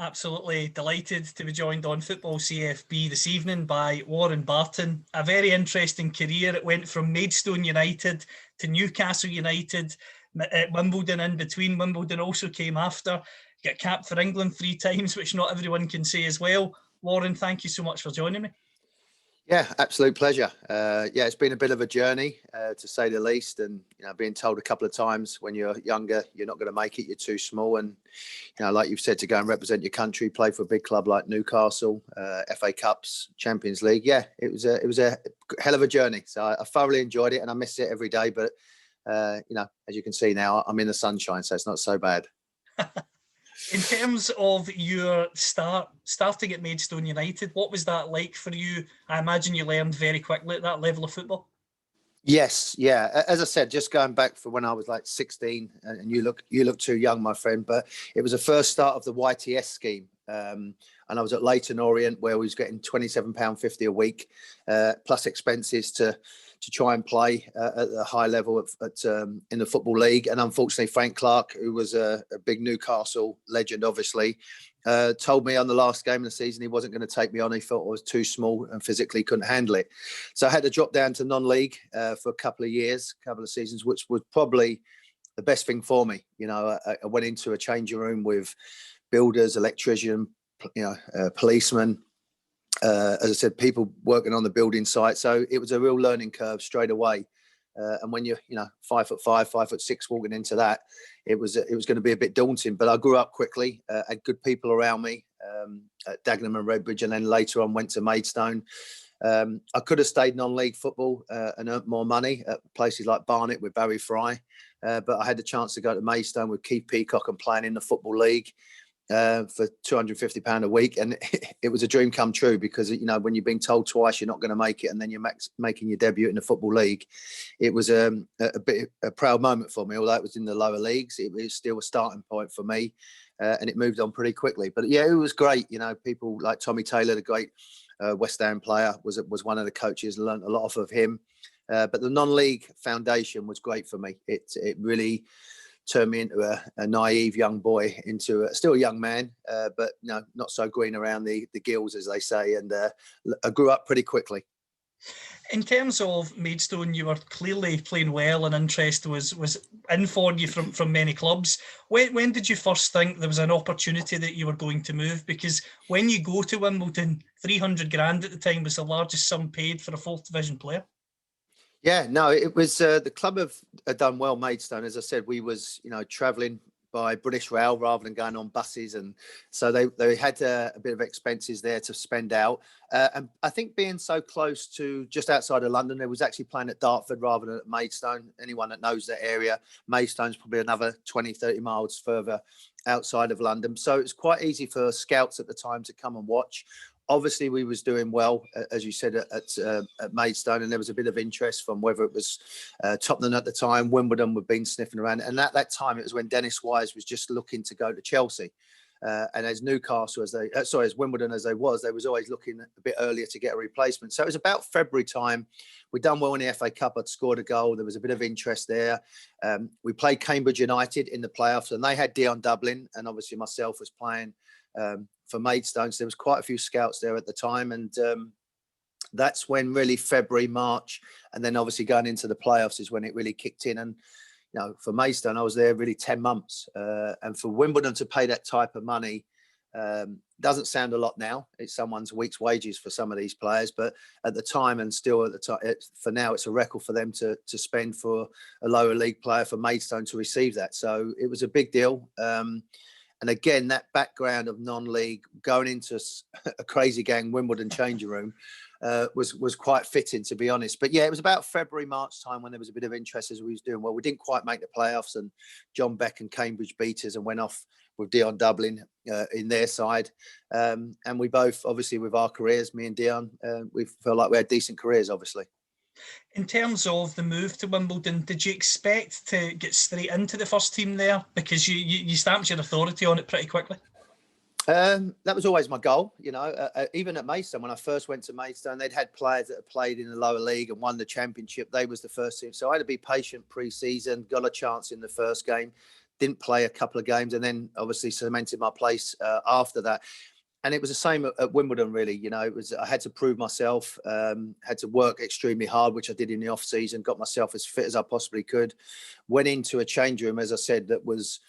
Absolutely delighted to be joined on Football CFB this evening by Warren Barton. A very interesting career. It went from Maidstone United to Newcastle United, at Wimbledon in between. Wimbledon also came after. Got capped for England 3 times, which not everyone can say as well. Warren, thank you so much for joining me. Yeah, absolute pleasure. It's been a bit of a journey, to say the least. And, being told a couple of times when you're younger, you're not going to make it, you're too small. And, like you've said, to go and represent your country, play for a big club like Newcastle, FA Cups, Champions League. Yeah, it was a hell of a journey. So I thoroughly enjoyed it and I miss it every day. But, as you can see now, I'm in the sunshine, so it's not so bad. In terms of your starting at Maidstone United, what was that like for you? I imagine you learned very quickly at that level of football. Yes, yeah. As I said, just going back for when I was like 16, and you look too young, my friend. But it was the first start of the YTS scheme, and I was at Leyton Orient, where we was getting £27.50 a week, plus expenses to try and play at a high level in the Football League. And unfortunately, Frank Clark, who was a big Newcastle legend, obviously, told me on the last game of the season he wasn't going to take me on. He thought I was too small and physically couldn't handle it. So I had to drop down to non-league for a couple of seasons, which was probably the best thing for me. I went into a changing room with builders, electrician, policemen, as I said, people working on the building site. So it was a real learning curve straight away. And when you're, 5'5", 5'6", walking into that, it was going to be a bit daunting. But I grew up quickly, had good people around me at Dagenham and Redbridge, and then later on went to Maidstone. I could have stayed non-league football and earned more money at places like Barnet with Barry Fry, but I had the chance to go to Maidstone with Keith Peacock and playing in the Football League for £250 a week, and it was a dream come true, because when you've been told twice you're not going to make it, and then you're making your debut in the Football League, it was a proud moment for me. Although it was in the lower leagues, it was still a starting point for me, and it moved on pretty quickly. But yeah, it was great. People like Tommy Taylor, the great West Ham player, was one of the coaches. Learned a lot off of him. But the non-league foundation was great for me. It really turned me into a naive young boy into still a young man, but not so green around the gills, as they say. And I grew up pretty quickly. In terms of Maidstone, you were clearly playing well, and interest was in for you from many clubs. When did you first think there was an opportunity that you were going to move? Because when you go to Wimbledon, 300 grand at the time was the largest sum paid for a fourth division player. Yeah, no, it was the club have done well, Maidstone. As I said, we was travelling by British Rail rather than going on buses, and so they had a bit of expenses there to spend out. And I think being so close to just outside of London, they was actually playing at Dartford rather than at Maidstone. Anyone that knows that area, Maidstone's probably another 20, 30 miles further outside of London. So it's quite easy for scouts at the time to come and watch. Obviously, we was doing well, as you said, at Maidstone, and there was a bit of interest from whether it was Tottenham at the time, Wimbledon had been sniffing around. And at that time, it was when Dennis Wise was just looking to go to Chelsea. And as Newcastle, as Wimbledon as they was always looking a bit earlier to get a replacement. So it was about February time. We'd done well in the FA Cup. I'd scored a goal. There was a bit of interest there. We played Cambridge United in the playoffs, and they had Dion Dublin, and obviously myself was playing for Maidstone. So there was quite a few scouts there at the time, and that's when really February, March, and then obviously going into the playoffs is when it really kicked in. And for Maidstone, I was there really 10 months, and for Wimbledon to pay that type of money doesn't sound a lot now. It's someone's week's wages for some of these players, but at the time, and still at the time, for now, it's a record for them to spend for a lower league player for Maidstone to receive that. So it was a big deal. And again, that background of non-league, going into a crazy gang Wimbledon changing room was quite fitting, to be honest. But yeah, it was about February, March time when there was a bit of interest as we was doing well. We didn't quite make the playoffs, and John Beck and Cambridge beat us and went off with Dion Dublin in their side. And we both, obviously, with our careers, me and Dion, we felt like we had decent careers, obviously. In terms of the move to Wimbledon, did you expect to get straight into the first team there? Because you stamped your authority on it pretty quickly. That was always my goal. Even at Maidstone, when I first went to Maidstone, they'd had players that had played in the lower league and won the championship. They was the first team. So I had to be patient pre-season, got a chance in the first game. didn't play a couple of games, and then obviously cemented my place after that. And it was the same at Wimbledon, really. You know, I had to prove myself, had to work extremely hard, which I did in the off season, got myself as fit as I possibly could, went into a change room, as I said, that was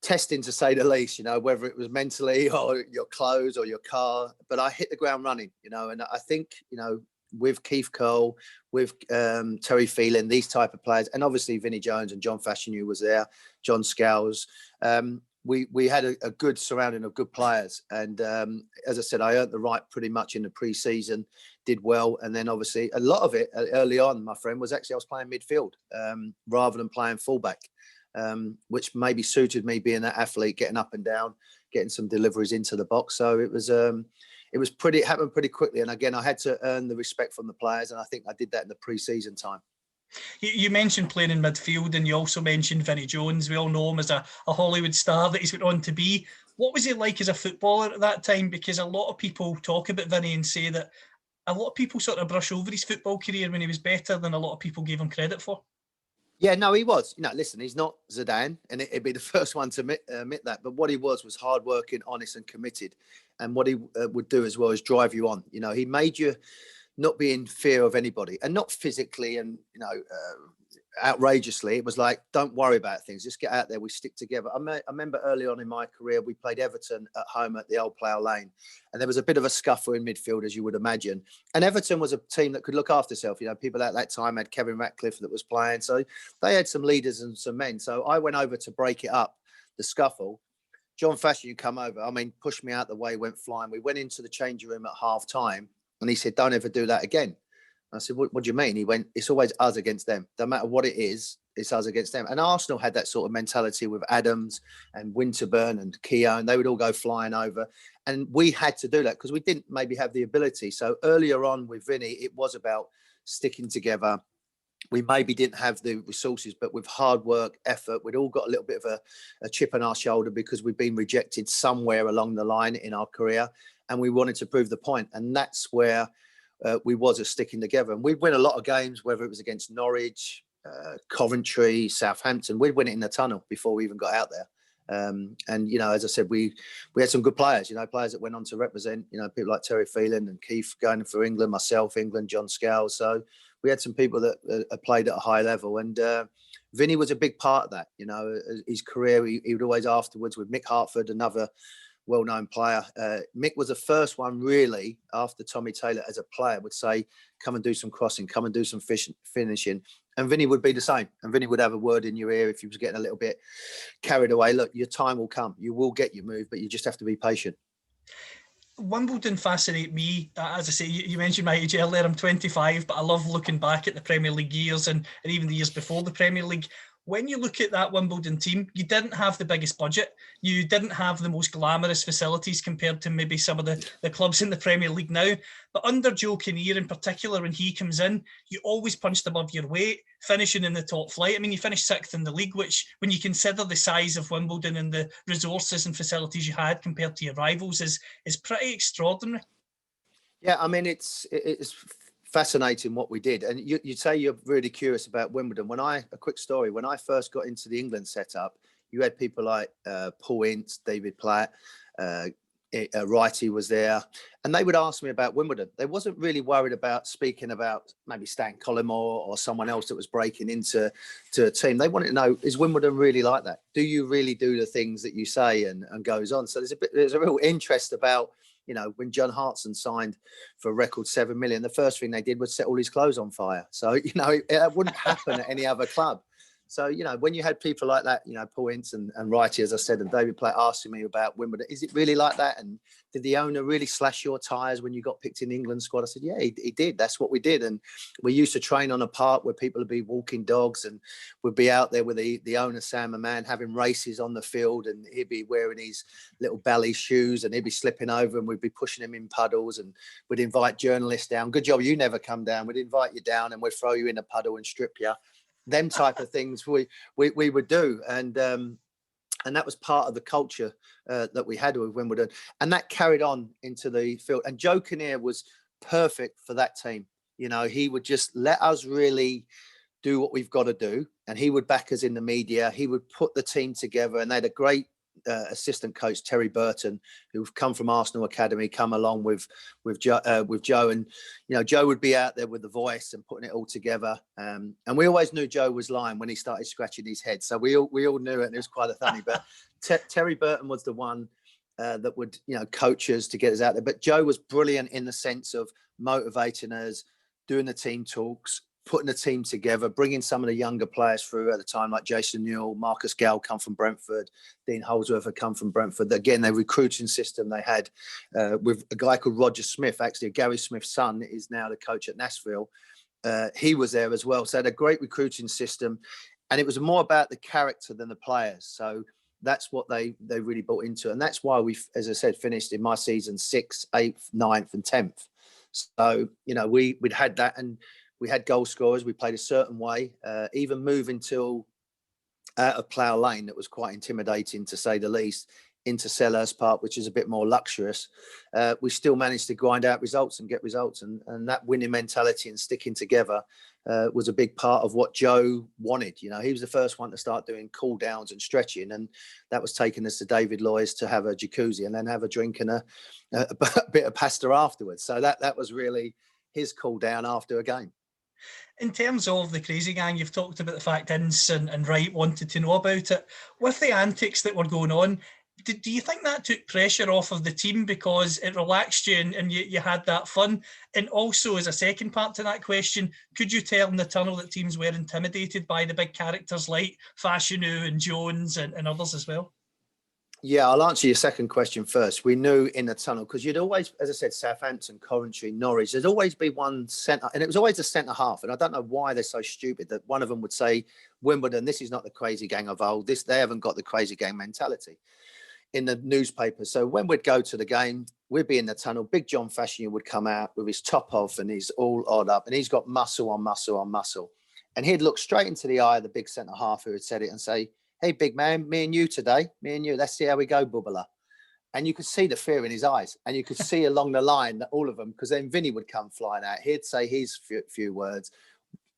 testing, to say the least, you know, whether it was mentally or your clothes or your car, but I hit the ground running, you know. And I think, you know, with Keith Curle, with Terry Phelan, these type of players, and obviously Vinnie Jones and John Fashanu was there, John Scales, we had a good surrounding of good players. And as I said, I earned the right pretty much in the pre-season, did well. And then obviously a lot of it early on, my friend, was actually I was playing midfield rather than playing fullback. Which maybe suited me being that athlete, getting up and down, getting some deliveries into the box. So it happened pretty quickly. And again, I had to earn the respect from the players. And I think I did that in the pre-season time. You mentioned playing in midfield, and you also mentioned Vinnie Jones. We all know him as a Hollywood star that he's went on to be. What was he like as a footballer at that time? Because a lot of people talk about Vinnie and say that a lot of people sort of brush over his football career when he was better than a lot of people gave him credit for. Yeah, no, he was. You know, listen, he's not Zidane, and it'd be the first one to admit that. But what he was hardworking, honest, and committed. And what he would do as well is drive you on. You know, he made you not be in fear of anybody, and not physically and, you know, outrageously. It was like, don't worry about things. Just get out there. We stick together. I remember early on in my career, we played Everton at home at the Old Plough Lane, and there was a bit of a scuffle in midfield, as you would imagine. And Everton was a team that could look after itself. You know, people at that time had Kevin Ratcliffe that was playing, so they had some leaders and some men. So I went over to break it up, the scuffle. John Fashanu come over. I mean, pushed me out the way, went flying. We went into the changing room at half time, and he said, "Don't ever do that again." I said, what do you mean? He went, "It's always us against them. No matter what it is, it's us against them." And Arsenal had that sort of mentality with Adams and Winterburn and Keown. They would all go flying over. And we had to do that because we didn't maybe have the ability. So earlier on with Vinny, it was about sticking together. We maybe didn't have the resources, but with hard work, effort, we'd all got a little bit of a chip on our shoulder because we'd been rejected somewhere along the line in our career. And we wanted to prove the point. And that's where we was sticking together. And we'd win a lot of games, whether it was against Norwich, Coventry, Southampton. We'd win it in the tunnel before we even got out there. And, you know, as I said, we had some good players, you know, players that went on to represent, you know, people like Terry Phelan and Keith going for England, myself, England, John Scales. So we had some people that played at a high level. And Vinny was a big part of that. You know, his career, he would always afterwards with Mick Hartford, another well-known player. Mick was the first one really after Tommy Taylor as a player would say, "Come and do some crossing, come and do some finishing." And Vinny would be the same. And Vinny would have a word in your ear if you was getting a little bit carried away. "Look, your time will come. You will get your move, but you just have to be patient." Wimbledon fascinate me. As I say, you mentioned my age earlier. I'm 25, but I love looking back at the Premier League years and even the years before the Premier League. When you look at that Wimbledon team, you didn't have the biggest budget. You didn't have the most glamorous facilities compared to maybe some of the clubs in the Premier League now. But under Joe Kinnear in particular, when he comes in, you always punched above your weight, finishing in the top flight. I mean, you finished sixth in the league, which when you consider the size of Wimbledon and the resources and facilities you had compared to your rivals is pretty extraordinary. Yeah, I mean, it's fascinating what we did. And you say you're really curious about Wimbledon. A quick story, when I first got into the England setup, you had people like Paul Ince, David Platt, Wrighty was there, and they would ask me about Wimbledon. They wasn't really worried about speaking about maybe Stan Collymore or someone else that was breaking into a team. They wanted to know, is Wimbledon really like that? Do you really do the things that you say, and goes on? So there's a real interest about, you know, when John Hartson signed for a record 7 million, the first thing they did was set all his clothes on fire. So, you know, it wouldn't happen at any other club. So, you know, when you had people like that, you know, Paul Ince and Wrighty, as I said, and David Platt asking me about Wimbledon, is it really like that? And did the owner really slash your tyres when you got picked in the England squad? I said, yeah, he did. That's what we did. And we used to train on a park where people would be walking dogs, and would be out there with the owner, Sam Mann, having races on the field, and he'd be wearing his little ballet shoes, and he'd be slipping over, and we'd be pushing him in puddles, and we'd invite journalists down. Good job you never come down. We'd invite you down and we'd throw you in a puddle and strip you. Them type of things we would do, and that was part of the culture that we had with Wimbledon, and that carried on into the field. And Joe Kinnear was perfect for that team. You know, he would just let us really do what we've got to do. And he would back us in the media. He would put the team together, and they had a great assistant coach, Terry Burton, who've come from Arsenal Academy, come along with Joe, and Joe would be out there with the voice and putting it all together. And we always knew Joe was lying when he started scratching his head, so we all knew it, and it was quite funny. But Terry Burton was the one that would coach us to get us out there. But Joe was brilliant in the sense of motivating us, doing the team talks, putting the team together, bringing some of the younger players through at the time, like Jason Newell, Marcus Gale come from Brentford, Dean Holdsworth had come from Brentford. Again, their recruiting system they had with a guy called Roger Smith, actually Gary Smith's son is now the coach at Nashville. He was there as well. So they had a great recruiting system, and it was more about the character than the players. So that's what they really bought into. And that's why we, as I said, finished in my season 6th, 8th, 9th and 10th. So, we'd had that, and we had goal scorers. We played a certain way, even moving till out of Plough Lane, that was quite intimidating to say the least, into Selhurst Park, which is a bit more luxurious. We still managed to grind out results and get results. And that winning mentality and sticking together was a big part of what Joe wanted. He was the first one to start doing cool downs and stretching. And that was taking us to David Loy's to have a jacuzzi and then have a drink and a bit of pasta afterwards. So that was really his cool down after a game. In terms of the Crazy Gang, you've talked about the fact Ince and Wright wanted to know about it. With the antics that were going on, do you think that took pressure off of the team because it relaxed you and you had that fun? And also, as a second part to that question, could you tell in the tunnel that teams were intimidated by the big characters like Fashanu and Jones and others as well? Yeah, I'll answer your second question first. We knew in the tunnel, because you'd always, as I said, Southampton, Coventry, Norwich, there'd always be one centre, and it was always a centre half. And I don't know why they're so stupid that one of them would say, Wimbledon, this is not the Crazy Gang of old. They haven't got the Crazy Gang mentality in the newspaper. So when we'd go to the game, we'd be in the tunnel. Big John Fashanu would come out with his top off and he's all odd up, and he's got muscle on muscle on muscle. And he'd look straight into the eye of the big centre half who had said it and say, hey, big man, me and you today, let's see how we go, bubbler. And you could see the fear in his eyes, and you could see along the line that all of them, because then Vinnie would come flying out. He'd say his few words.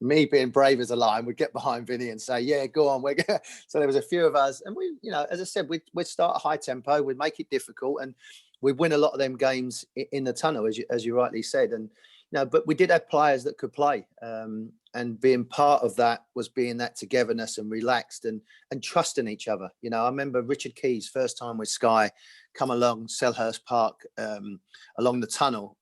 Me being brave as a lion would get behind Vinnie and say, yeah, go on. So there was a few of us, and we, as I said, we'd start a high tempo, we'd make it difficult, and we'd win a lot of them games in the tunnel, as you rightly said. And, but we did have players that could play. And being part of that was being that togetherness and relaxed and trusting each other. I remember Richard Keys, first time with Sky, come along Selhurst Park, along the tunnel.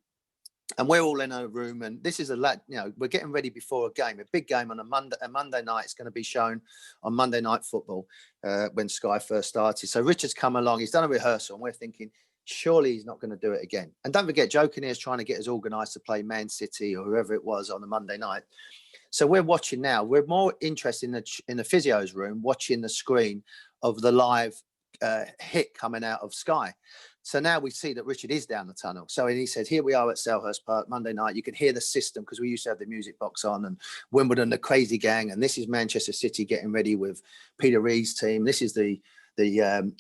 And we're all in a room, and this is we're getting ready before a game, a big game on a Monday night. It's going to be shown on Monday Night Football when Sky first started. So Richard's come along, he's done a rehearsal, and we're thinking, surely he's not going to do it again. And don't forget, Joe Kinnear is trying to get us organised to play Man City or whoever it was on a Monday night. So we're watching now. We're more interested in the physio's room, watching the screen of the live hit coming out of Sky. So now we see that Richard is down the tunnel. So he says, here we are at Selhurst Park, Monday night. You can hear the system, because we used to have the music box on, and Wimbledon, the Crazy Gang. And this is Manchester City getting ready with Peter Reid's team. This is the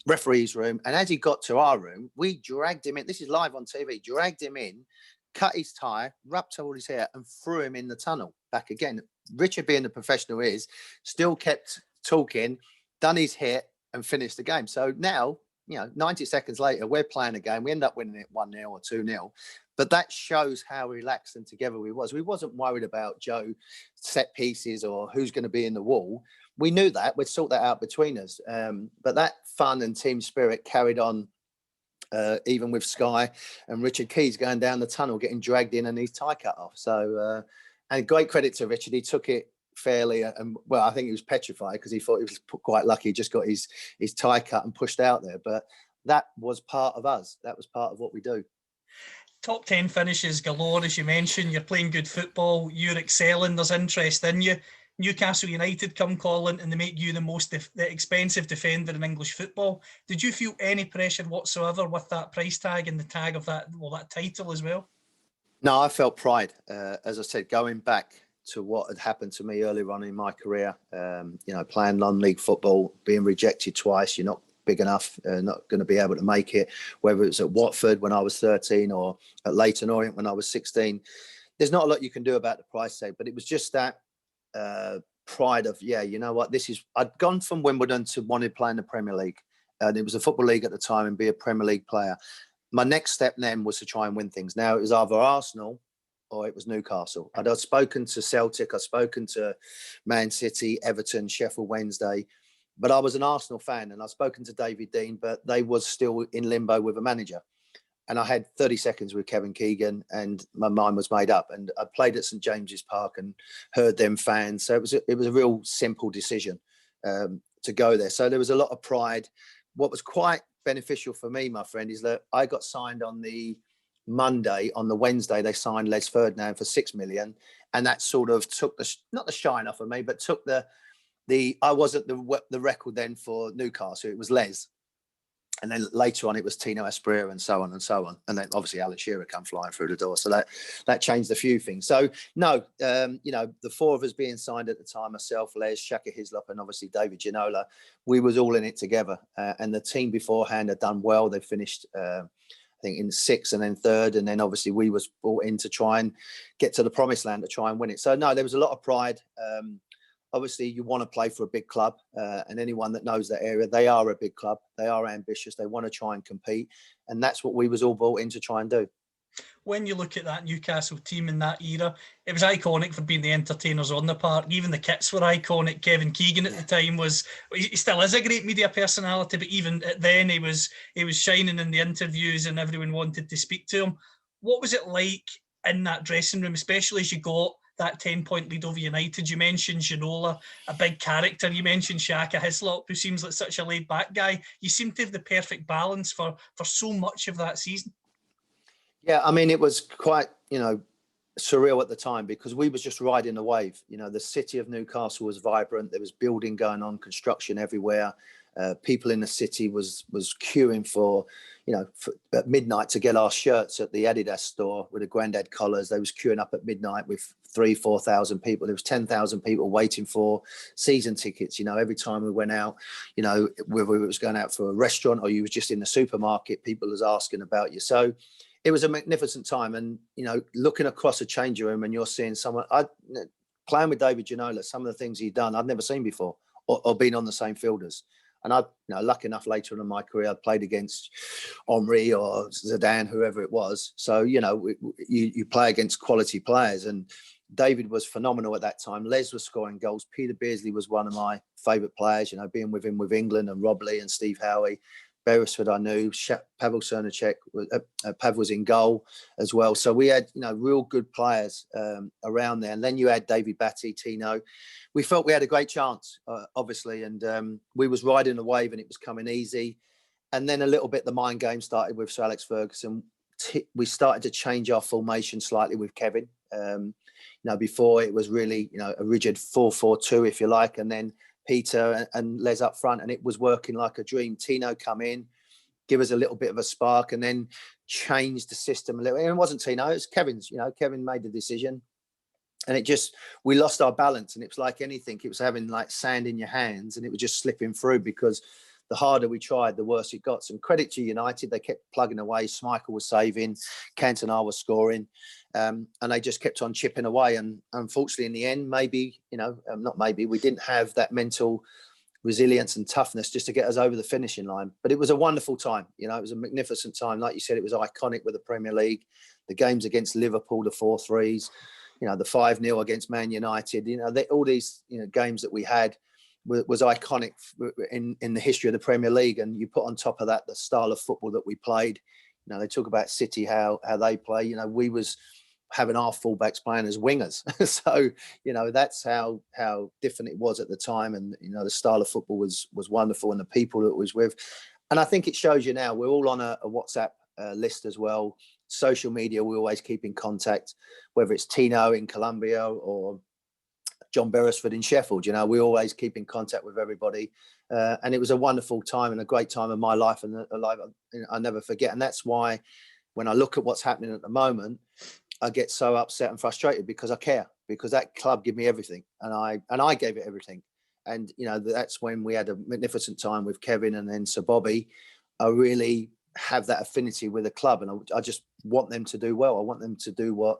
referee's room. And as he got to our room, we dragged him in. This is live on TV. Dragged him in, cut his tie, wrapped all his hair, and threw him in the tunnel back again. Richard, being the professional he is, still kept talking, done his hit, and finished the game. So now, 90 seconds later, we're playing a game. We end up winning it 1-0 or 2-0. But that shows how relaxed and together we was. We wasn't worried about Joe set pieces or who's going to be in the wall. We knew that. We'd sort that out between us. But that fun and team spirit carried on, even with Sky and Richard Keys going down the tunnel, getting dragged in and his tie cut off. So, and great credit to Richard. He took it fairly, and well, I think he was petrified because he thought he was quite lucky. He just got his tie cut and pushed out there. But that was part of us. That was part of what we do. Top 10 finishes galore, as you mentioned. You're playing good football. You're excelling. There's interest in you. Newcastle United come calling, and they make you the most expensive defender in English football. Did you feel any pressure whatsoever with that price tag and the tag of that title as well? No, I felt pride. As I said, going back to what had happened to me earlier on in my career, playing non-league football, being rejected twice, you're not big enough, not going to be able to make it, whether it's at Watford when I was 13 or at Leyton Orient when I was 16. There's not a lot you can do about the price tag, but it was just that pride of, yeah, you know what, I'd gone from Wimbledon to wanting to play in the Premier League. And it was a football league at the time and be a Premier League player. My next step then was to try and win things. Now it was either Arsenal or it was Newcastle. I'd spoken to Celtic, I'd spoken to Man City, Everton, Sheffield Wednesday, but I was an Arsenal fan, and I'd spoken to David Dean, but they was still in limbo with a manager. And I had 30 seconds with Kevin Keegan, and my mind was made up. And I played at St James's Park and heard them fans. So it was a real simple decision to go there. So there was a lot of pride. What was quite beneficial for me, my friend, is that I got signed on the Monday. On the Wednesday, they signed Les Ferdinand for $6 million, and that sort of took not the shine off of me, but took the I wasn't the record then for Newcastle. It was Les, and then later on it was Tino Asprilla, and so on and so on, and then obviously Alan Shearer come flying through the door. So that changed a few things. So no, the four of us being signed at the time, myself, Les, Shaka Hislop, and obviously David Ginola, we was all in it together. And the team beforehand had done well. They finished, I think, in sixth and then third, and then obviously we was brought in to try and get to the promised land to try and win it. So no, there was a lot of pride. Obviously, you want to play for a big club, and anyone that knows that area, they are a big club. They are ambitious. They want to try and compete, and that's what we was all brought in to try and do. When you look at that Newcastle team in that era, it was iconic for being the entertainers on the park. Even the kits were iconic. Kevin Keegan at the time he still is a great media personality, but even then he was shining in the interviews and everyone wanted to speak to him. What was it like in that dressing room, especially as you got that 10-point lead over United? You mentioned Ginola, a big character. You mentioned Shaka Hislop, who seems like such a laid-back guy. You seem to have the perfect balance for so much of that season. Yeah, I mean, it was quite, surreal at the time, because we was just riding the wave. The city of Newcastle was vibrant. There was building going on, construction everywhere. People in the city was queuing for at midnight to get our shirts at the Adidas store with the Grandad collars. They was queuing up at midnight with 3,000-4,000 people. There was 10,000 people waiting for season tickets. Every time we went out, whether it was going out for a restaurant or you was just in the supermarket, people was asking about you. So it was a magnificent time. And, looking across a changing room and you're seeing someone, playing with David Ginola, some of the things he'd done, I'd never seen before or been on the same field as. And I, lucky enough, later on in my career, I played against Henry or Zidane, whoever it was. So, you play against quality players. And David was phenomenal at that time. Les was scoring goals. Peter Beardsley was one of my favourite players, being with him with England, and Rob Lee and Steve Howie. Beresford I knew. Pavel Cernacek, Pav was in goal as well. So we had, real good players around there. And then you had David Batty, Tino. We felt we had a great chance, obviously. And we was riding the wave and it was coming easy. And then a little bit the mind game started with Sir Alex Ferguson. We started to change our formation slightly with Kevin. Before it was really, a rigid 4-4-2, if you like. And then Peter and Les up front, and it was working like a dream. Tino come in, give us a little bit of a spark, and then change the system a little. And it wasn't Tino, it was Kevin's. Kevin made the decision, and we lost our balance. And it was like anything, it was having like sand in your hands, and it was just slipping through, because the harder we tried, the worse it got. Some credit to United, they kept plugging away. Schmeichel was saving, Cantona was scoring, and they just kept on chipping away. And unfortunately, in the end, we didn't have that mental resilience and toughness just to get us over the finishing line. But it was a wonderful time. It was a magnificent time. Like you said, it was iconic with the Premier League, the games against Liverpool, the 4-3s, the 5-0 against Man United. All these games that we had was iconic in the history of the Premier League. And you put on top of that the style of football that we played. They talk about City, how they play. We was having our fullbacks playing as wingers. So, that's how different it was at the time. And, the style of football was wonderful, and the people that it was with. And I think it shows you now, we're all on a WhatsApp list as well. Social media, we always keep in contact, whether it's Tino in Colombia or John Beresford in Sheffield. We always keep in contact with everybody. And it was a wonderful time and a great time of my life, and a life I never forget. And that's why when I look at what's happening at the moment, I get so upset and frustrated, because I care, because that club gave me everything, and I gave it everything. And, that's when we had a magnificent time with Kevin and then Sir Bobby. I really have that affinity with the club, and I just want them to do well. I want them to do what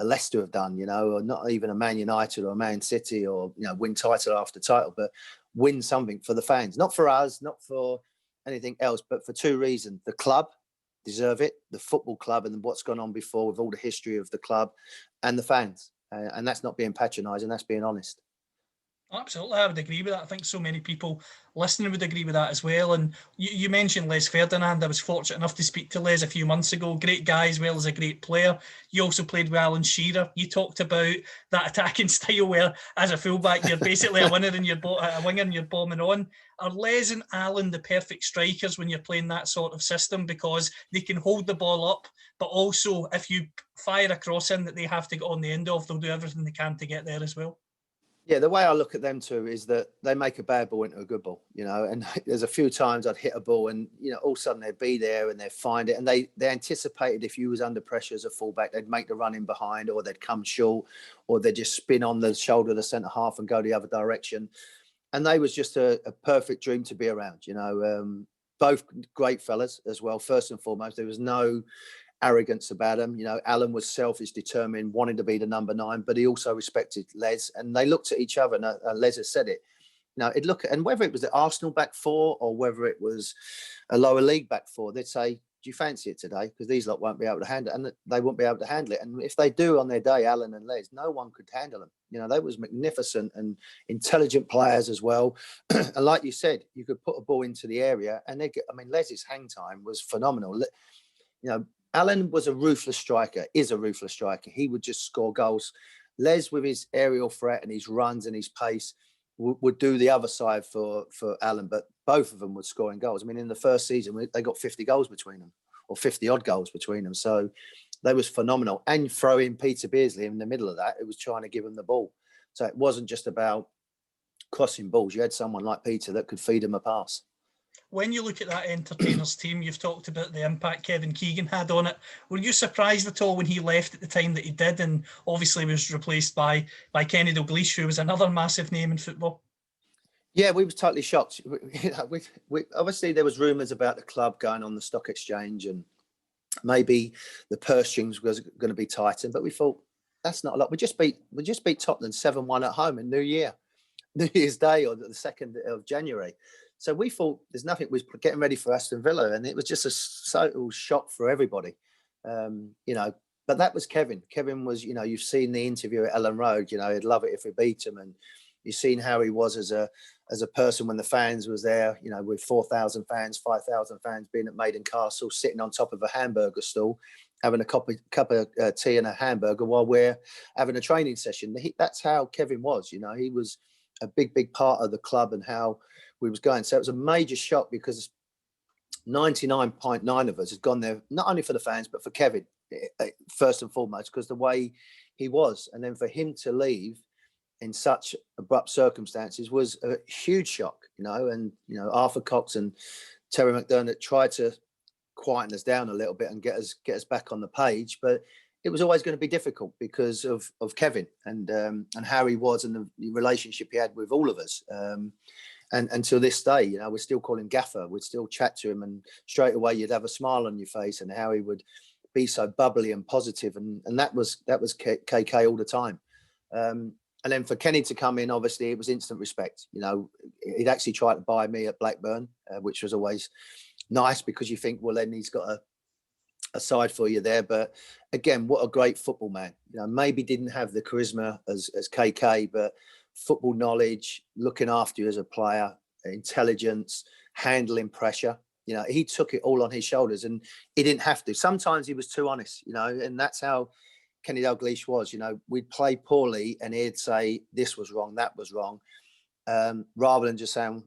Leicester have done, or not even a Man United or a Man City, or, win title after title, but win something for the fans, not for us, not for anything else, but for two reasons. The club deserve it, the football club, and what's gone on before with all the history of the club, and the fans. And that's not being patronising, that's being honest. Absolutely, I would agree with that. I think so many people listening would agree with that as well. And you mentioned Les Ferdinand. I was fortunate enough to speak to Les a few months ago. Great guy as well as a great player. You also played with Alan Shearer. You talked about that attacking style where, as a fullback, you're basically a winger and you're bombing on. Are Les and Alan the perfect strikers when you're playing that sort of system, because they can hold the ball up, but also if you fire a cross in that they have to get on the end of, they'll do everything they can to get there as well? Yeah, the way I look at them two is that they make a bad ball into a good ball, and there's a few times I'd hit a ball and, all of a sudden they'd be there and they'd find it. And they anticipated if you was under pressure as a fullback, they'd make the run in behind, or they'd come short, or they'd just spin on the shoulder of the centre half and go the other direction. And they was just a perfect dream to be around, both great fellas as well. First and foremost, there was no arrogance about him. Alan was selfish, determined, wanted to be the number 9, but he also respected Les, and they looked at each other, and Les has said it. And whether it was the Arsenal back four or whether it was a lower league back four, they'd say, do you fancy it today? Because these lot won't be able to handle it, and they won't be able to handle it. And if they do on their day, Alan and Les, no one could handle them. They was magnificent and intelligent players as well. And like you said, you could put a ball into the area and Les's hang time was phenomenal. Alan was a ruthless striker, is a ruthless striker. He would just score goals. Les, with his aerial threat and his runs and his pace, would do the other side for Alan, but both of them would scoring goals. In the first season, they got 50 goals between them, or 50 odd goals between them. So they was phenomenal. And throw in Peter Beardsley in the middle of that, it was trying to give him the ball. So it wasn't just about crossing balls. You had someone like Peter that could feed him a pass. When you look at that entertainers team, you've talked about the impact Kevin Keegan had on it. Were you surprised at all when he left at the time that he did, and obviously was replaced by Kenny Dalglish, who was another massive name in football? Yeah, we was totally shocked. We obviously there was rumours about the club going on the stock exchange, and maybe the purse strings was going to be tightened. But we thought that's not a lot. We just beat Tottenham 7-1 at home in New Year's Day, or the 2nd of January. So we thought there's nothing. We was getting ready for Aston Villa, and it was just a total shock for everybody. But that was Kevin. Kevin was, you've seen the interview at Ellen Road. He'd love it if we beat him, and you've seen how he was as a person when the fans was there. With 4,000 fans, 5,000 fans being at Maiden Castle, sitting on top of a hamburger stall, having a cup of tea and a hamburger while we're having a training session. That's how Kevin was. He was a big part of the club and how we was going. So it was a major shock, because 99.9 of us had gone there, not only for the fans, but for Kevin, first and foremost, because the way he was. And then for him to leave in such abrupt circumstances was a huge shock, and, Arthur Cox and Terry McDermott tried to quieten us down a little bit and get us back on the page. But it was always going to be difficult because of Kevin and how he was and the relationship he had with all of us. And until this day, we still call him Gaffer. We'd still chat to him, and straight away you'd have a smile on your face, and how he would be so bubbly and positive. And that was KK all the time. And then for Kenny to come in, obviously it was instant respect. He'd actually tried to buy me at Blackburn, which was always nice, because you think, well, then he's got a side for you there. But again, what a great football man. Maybe didn't have the charisma as KK, but football knowledge, looking after you as a player, intelligence, handling pressure. He took it all on his shoulders, and he didn't have to. Sometimes he was too honest, and that's how Kenny Dalglish was. We'd play poorly and he'd say this was wrong, that was wrong, rather than just saying,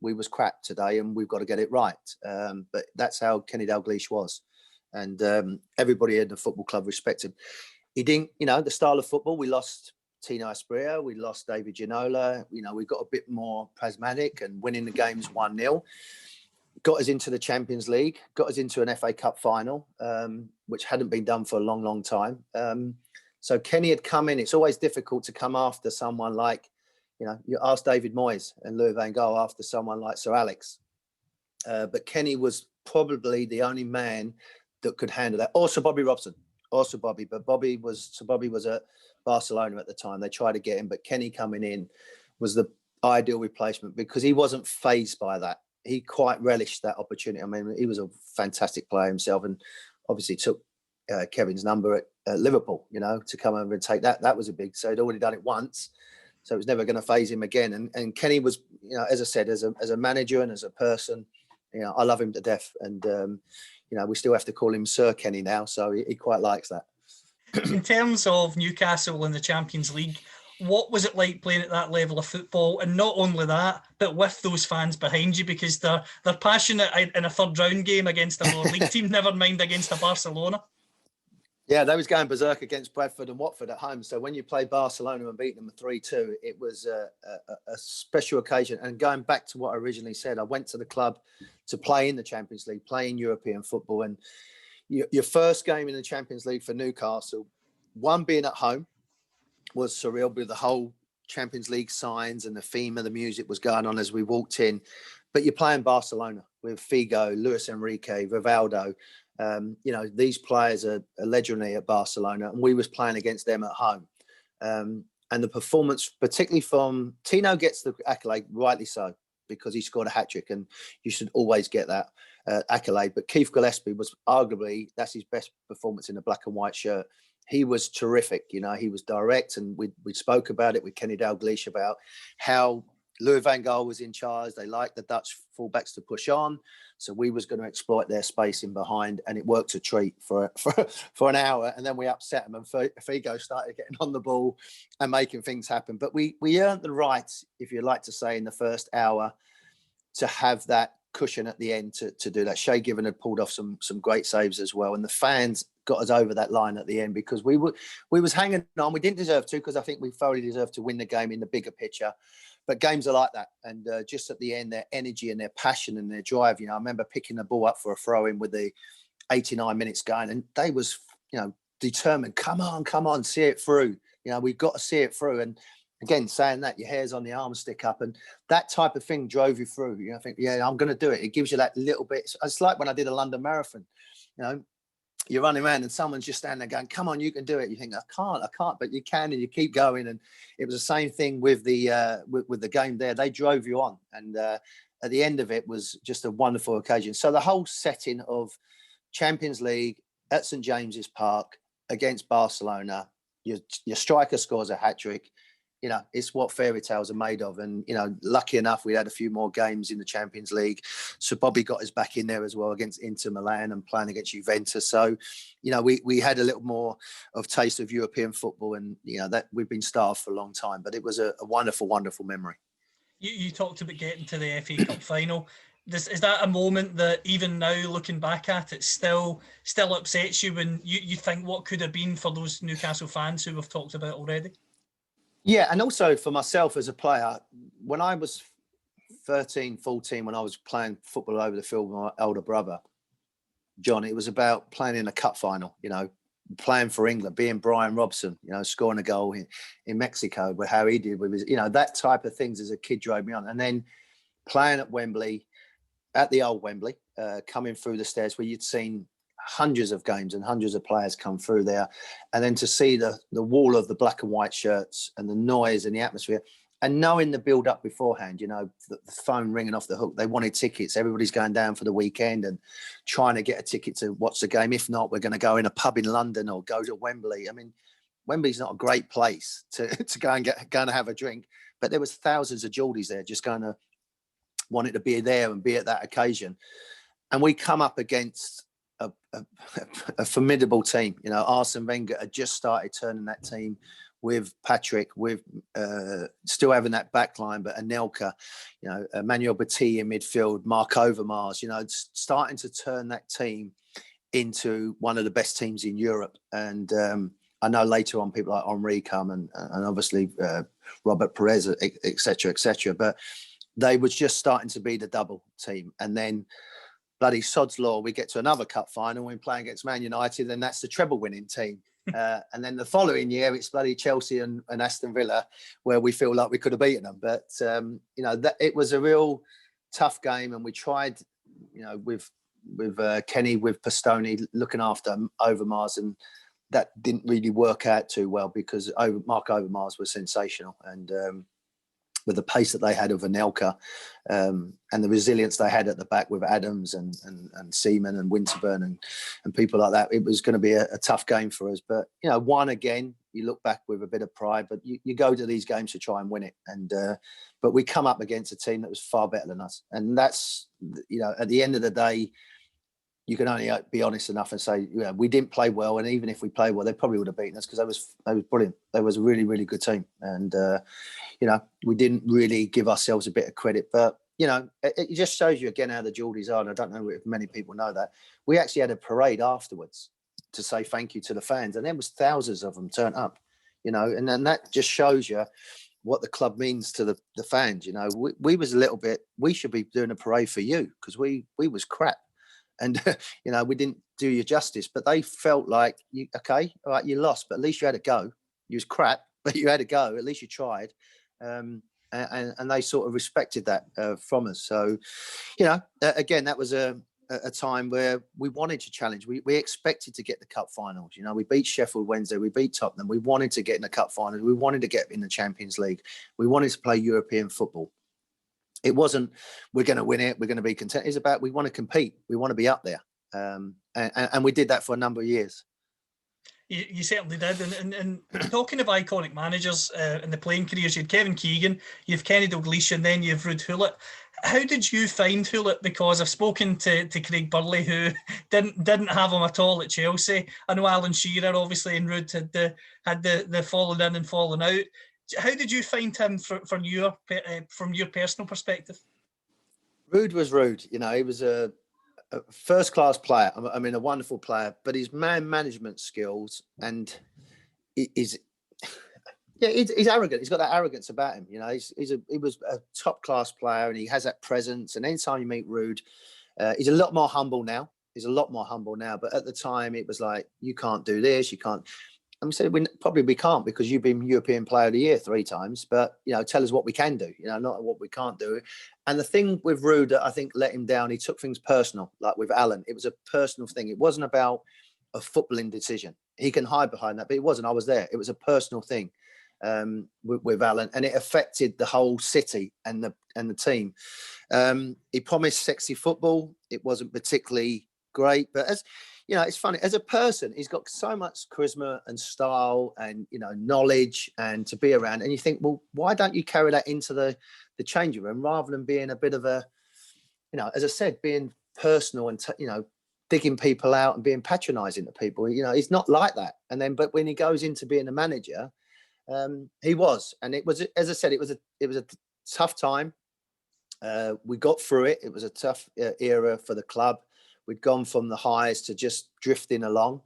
we was crap today and we've got to get it right. But that's how Kenny Dalglish was. And everybody in the football club respected. He didn't, the style of football, we lost Tino Asprilla, we lost David Ginola. We got a bit more pragmatic and winning the games 1-0. Got us into the Champions League, got us into an FA Cup final, which hadn't been done for a long time. So Kenny had come in. It's always difficult to come after someone like, you ask David Moyes and Louis van Gaal after someone like Sir Alex. But Kenny was probably the only man that could handle that. Also Bobby Robson. Also Bobby, but Bobby was at Barcelona at the time. They tried to get him, but Kenny coming in was the ideal replacement because he wasn't fazed by that. He quite relished that opportunity. I mean, he was a fantastic player himself, and obviously took Kevin's number at Liverpool, to come over and take that. That was a big. So he'd already done it once, so it was never going to faze him again. And Kenny was, as I said, as a manager and as a person, I love him to death. And we still have to call him Sir Kenny now, so he quite likes that. In terms of Newcastle in the Champions League, what was it like playing at that level of football? And not only that, but with those fans behind you, because they're passionate in a third round game against a lower league team, never mind against a Barcelona. Yeah, they was going berserk against Bradford and Watford at home. So when you played Barcelona and beat them 3-2, it was a special occasion. And going back to what I originally said, I went to the club to play in the Champions League, play in European football. And your first game in the Champions League for Newcastle, one being at home, was surreal with the whole Champions League signs and the theme of the music was going on as we walked in. But you're playing Barcelona with Figo, Luis Enrique, Rivaldo. These players are legendary at Barcelona, and we was playing against them at home. And the performance, particularly from Tino, gets the accolade, rightly so, because he scored a hat-trick, and you should always get that accolade. But Keith Gillespie was arguably, that's his best performance in a black and white shirt. He was terrific. He was direct, and we spoke about it with Kenny Dalglish about how Louis van Gaal was in charge. They liked the Dutch fullbacks to push on, so we was going to exploit their space in behind, and it worked a treat for an hour. And then we upset them, and Figo started getting on the ball and making things happen. But we earned the right, if you like to say, in the first hour to have that cushion at the end to do that. Shay Given had pulled off some great saves as well, and the fans got us over that line at the end because we was hanging on. We didn't deserve to, because I think we thoroughly deserved to win the game in the bigger picture. But games are like that, and just at the end, their energy and their passion and their drive. I remember picking the ball up for a throw in with the 89 minutes going, and they was determined. Come on, see it through. We've got to see it through. And again, saying that, your hairs on the arms stick up, and that type of thing drove you through. I think, I'm going to do it. It gives you that little bit. It's like when I did a London Marathon. You're running around and someone's just standing there going, come on, you can do it. You think, I can't, but you can, and you keep going. And it was the same thing with the with the game there. They drove you on. And at the end of it was just a wonderful occasion. So the whole setting of Champions League at St. James's Park against Barcelona, your striker scores a hat-trick. It's what fairy tales are made of. And, lucky enough, we had a few more games in the Champions League. So Bobby got us back in there as well against Inter Milan and playing against Juventus. So, we had a little more of taste of European football, and, that we've been starved for a long time. But it was a wonderful, wonderful memory. You talked about getting to the FA Cup final. Is that a moment that even now, looking back at it, still upsets you when you think what could have been for those Newcastle fans who we've talked about already? Yeah, and also for myself as a player, when I was 13, 14, when I was playing football over the field with my older brother, John, it was about playing in a cup final, playing for England, being Brian Robson, scoring a goal in Mexico, with how he did with his, that type of things as a kid drove me on. And then playing at Wembley, at the old Wembley, coming through the stairs where you'd seen hundreds of games and hundreds of players come through there, and then to see the wall of the black and white shirts and the noise and the atmosphere, and knowing the build up beforehand, the phone ringing off the hook, they wanted tickets, everybody's going down for the weekend and trying to get a ticket to watch the game. If not, we're going to go in a pub in London or go to Wembley. I mean, Wembley's not a great place to go and have a drink, but there was thousands of Geordies there just going to wanted to be there and be at that occasion. And we come up against a formidable team. Arsene Wenger had just started turning that team with Patrick, with still having that back line, but Anelka, Emmanuel Petit in midfield, Mark Overmars, starting to turn that team into one of the best teams in Europe. And I know later on people like Henri come and obviously Robert Perez, et cetera, but they was just starting to be the double team. And then bloody sod's law, we get to another cup final, we're playing against Man United, and that's the treble winning team. And then the following year, it's bloody Chelsea and Aston Villa, where we feel like we could have beaten them. But, it was a real tough game. And we tried, with Kenny, with Pastoni looking after Overmars, and that didn't really work out too well because Mark Overmars was sensational, and with the pace that they had of Anelka, and the resilience they had at the back with Adams and Seaman and Winterburn and people like that, it was going to be a tough game for us. But, you know, one again, you look back with a bit of pride, but you go to these games to try and win it. And but we come up against a team that was far better than us. And that's, you know, at the end of the day, you can only be honest enough and say, you know, we didn't play well. And even if we played well, they probably would have beaten us because they was brilliant. They was a really, really good team. And, you know, we didn't really give ourselves a bit of credit. But, you know, it just shows you again how the Geordies are. And I don't know if many people know that. We actually had a parade afterwards to say thank you to the fans. And there was thousands of them turned up, you know, and then that just shows you what the club means to the fans. You know, we was a little bit, we should be doing a parade for you because we was crap. And, you know, we didn't do you justice, but they felt like, okay, all right, you lost, but at least you had a go. You was crap, but you had a go. At least you tried. And they sort of respected that from us. So, you know, again, that was a time where we wanted to challenge. We expected to get the cup finals. You know, we beat Sheffield Wednesday. We beat Tottenham. We wanted to get in the cup finals. We wanted to get in the Champions League. We wanted to play European football. It wasn't, we're going to win it, we're going to be content. It's about, we want to compete. We want to be up there. And we did that for a number of years. You certainly did. And talking of iconic managers in the playing careers, you had Kevin Keegan, you've Kenny Dalglish, and then you've Ruud Gullit. How did you find Gullit? Because I've spoken to Craig Burley, who didn't have him at all at Chelsea. I know Alan Shearer, obviously, and Ruud had the falling in and falling out. How did you find him from your personal perspective? Ruud was Ruud. You know, he was a first-class player. I mean, a wonderful player. But his man management skills and he's arrogant. He's got that arrogance about him. You know, he was a top-class player, and he has that presence. And anytime you meet Ruud, he's a lot more humble now. But at the time, it was like, you can't do this. You can't. I'm saying we can't because you've been European Player of the Year 3 times. But, you know, tell us what we can do, you know, not what we can't do. And the thing with Ruud that I think let him down, he took things personal, like with Alan. It was a personal thing. It wasn't about a footballing decision. He can hide behind that, but it wasn't. I was there. It was a personal thing with Alan, and it affected the whole city and the team. He promised sexy football. It wasn't particularly great, but as you know, it's funny, as a person, he's got so much charisma and style and, you know, knowledge and to be around. And you think, well, why don't you carry that into the changing room rather than being a bit of a, you know, as I said, being personal and, you know, digging people out and being patronizing to people. You know, he's not like that. And then, but when he goes into being a manager, he was, and it was, as I said, it was a tough time. We got through it. It was a tough era for the club. We'd gone from the highs to just drifting along.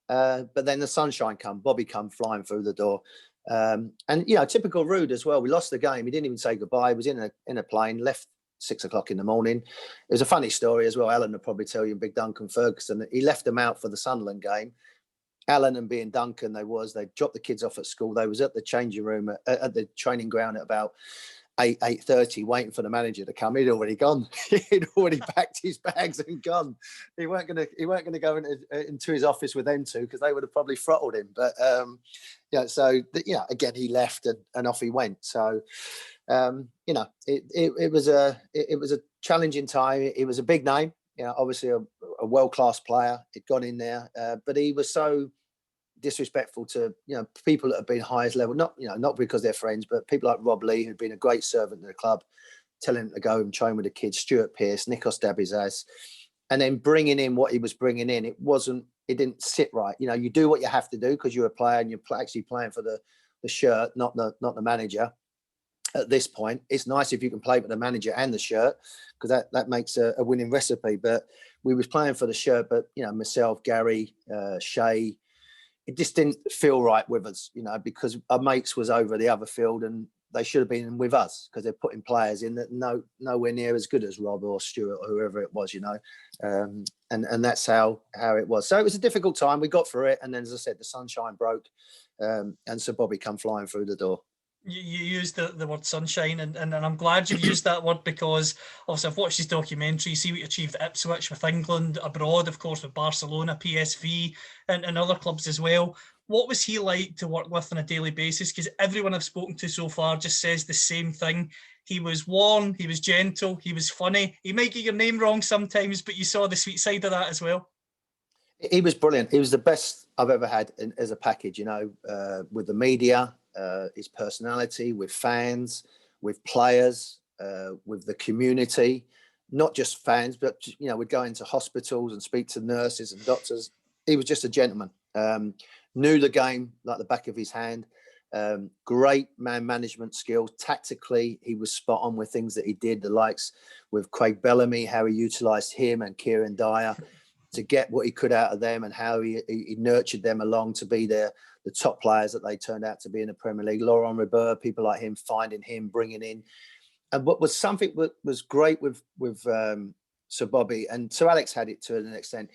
But then the sunshine come, Bobby come flying through the door. And, you know, typical Ruud as well. We lost the game. He didn't even say goodbye. He was in a plane, left 6 o'clock in the morning. It was a funny story as well. Alan will probably tell you, Big Duncan Ferguson, he left them out for the Sunderland game. Alan and being Duncan, they dropped the kids off at school. They was at the changing room at the training ground at about 8:30, waiting for the manager to come. He'd already gone. He'd already packed his bags and gone. He weren't gonna go into his office with them two because they would have probably throttled him. But yeah, so yeah, again he left and off he went. So you know, it was a challenging time. It was a big name. You know, obviously a world-class player. He'd gone in there, but he was so disrespectful to, you know, people that have been highest level, not because they're friends, but people like Rob Lee, who'd been a great servant to the club, telling him to go and train with the kids, Stuart Pearce, Nikos Dabizas, and then bringing in what he was bringing in. It didn't sit right. You know, you do what you have to do because you're a player and you're actually playing for the shirt, not the manager. At this point, it's nice if you can play for the manager and the shirt because that makes a winning recipe. But we was playing for the shirt, but, you know, myself, Gary, Shay, it just didn't feel right with us, you know, because our mates was over the other field and they should have been with us because they're putting players in that nowhere near as good as Rob or Stuart or whoever it was, you know. And that's how it was. So it was a difficult time. We got through it. And then, as I said, the sunshine broke. And so Bobby come flying through the door. You used the word sunshine, and I'm glad you've used that word, because obviously I've watched his documentary, see what he achieved at Ipswich, with England, abroad, of course, with Barcelona, PSV, and other clubs as well. What was he like to work with on a daily basis? Because everyone I've spoken to so far just says the same thing. He was warm, he was gentle, he was funny. He might get your name wrong sometimes, but you saw the sweet side of that as well. He was brilliant. He was the best I've ever had as a package, with the media, his personality, with fans, with players, with the community, not just fans, but, we'd go into hospitals and speak to nurses and doctors. He was just a gentleman. Knew the game like the back of his hand. Great man management skills. Tactically, he was spot on with things that he did, the likes with Craig Bellamy, how he utilised him and Kieran Dyer to get what he could out of them, and how he nurtured them along to be the top players that they turned out to be in the Premier League. Laurent Ribert, people like him, finding him, bringing in. And what was something that was great with Sir Bobby, and Sir Alex had it to an extent,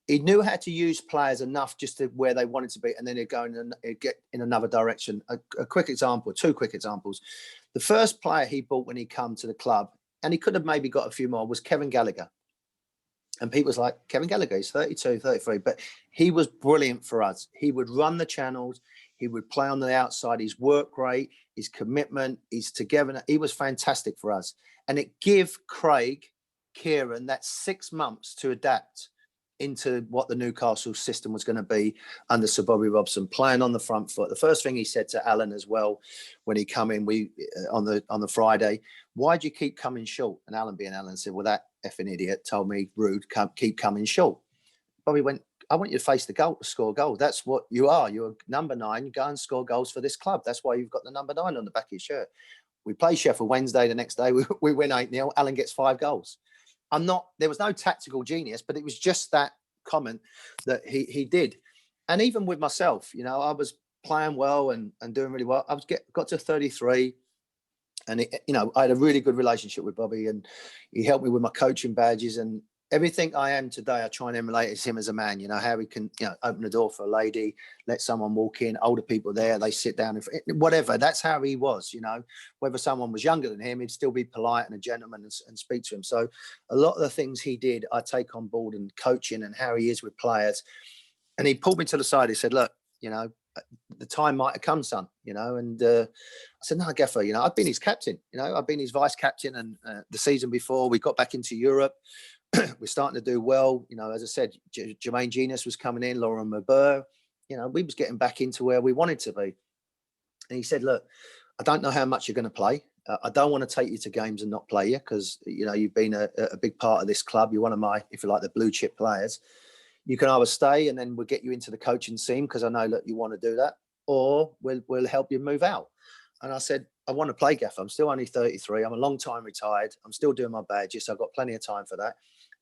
he knew how to use players enough just to where they wanted to be, and then he'd go and get in another direction. A quick example, two quick examples. The first player he bought when he came to the club, and he could have maybe got a few more, was Kevin Gallagher. And people was like, Kevin Gallagher, he's 32, 33, but he was brilliant for us. He would run the channels. He would play on the outside. His work rate, his commitment, his togetherness. He was fantastic for us. And it gave Craig, Kieran, that 6 months to adapt into what the Newcastle system was going to be under Sir Bobby Robson, playing on the front foot. The first thing he said to Alan as well, when he come in, on the Friday, why do you keep coming short? And Alan, being Alan, said, well, that effing idiot told me, rude, keep coming short. Bobby went, I want you to face the goal, to score goals. That's what you are. You're number 9. You go and score goals for this club. That's why you've got the number 9 on the back of your shirt. We play Sheffield Wednesday the next day. We win 8-0. Alan gets 5 goals. There was no tactical genius, but it was just that comment that he did. And even with myself, I was playing well and doing really well. I got to 33, and I had a really good relationship with Bobby, and he helped me with my coaching badges, and everything I am today, I try and emulate as him as a man. How he can, open the door for a lady, let someone walk in, older people there, they sit down, whatever. That's how he was. Whether someone was younger than him, he'd still be polite and a gentleman and speak to him. So a lot of the things he did, I take on board, and coaching and how he is with players. And he pulled me to the side. He said, look, the time might have come, son, and I said, no, Gaffer, I've been his captain, I've been his vice captain, and the season before we got back into Europe, we're starting to do well. As I said, Jermaine Genius was coming in, Laurent Maubert, we was getting back into where we wanted to be. And he said, look, I don't know how much you're going to play. I don't want to take you to games and not play you, because, you've been a big part of this club. You're one of my, if you like, the blue chip players. You can either stay and then we'll get you into the coaching scene, because I know that you want to do that, or we'll help you move out. And I said, I want to play, Gaffer. I'm still only 33. I'm a long time retired. I'm still doing my badges, so I've got plenty of time for that.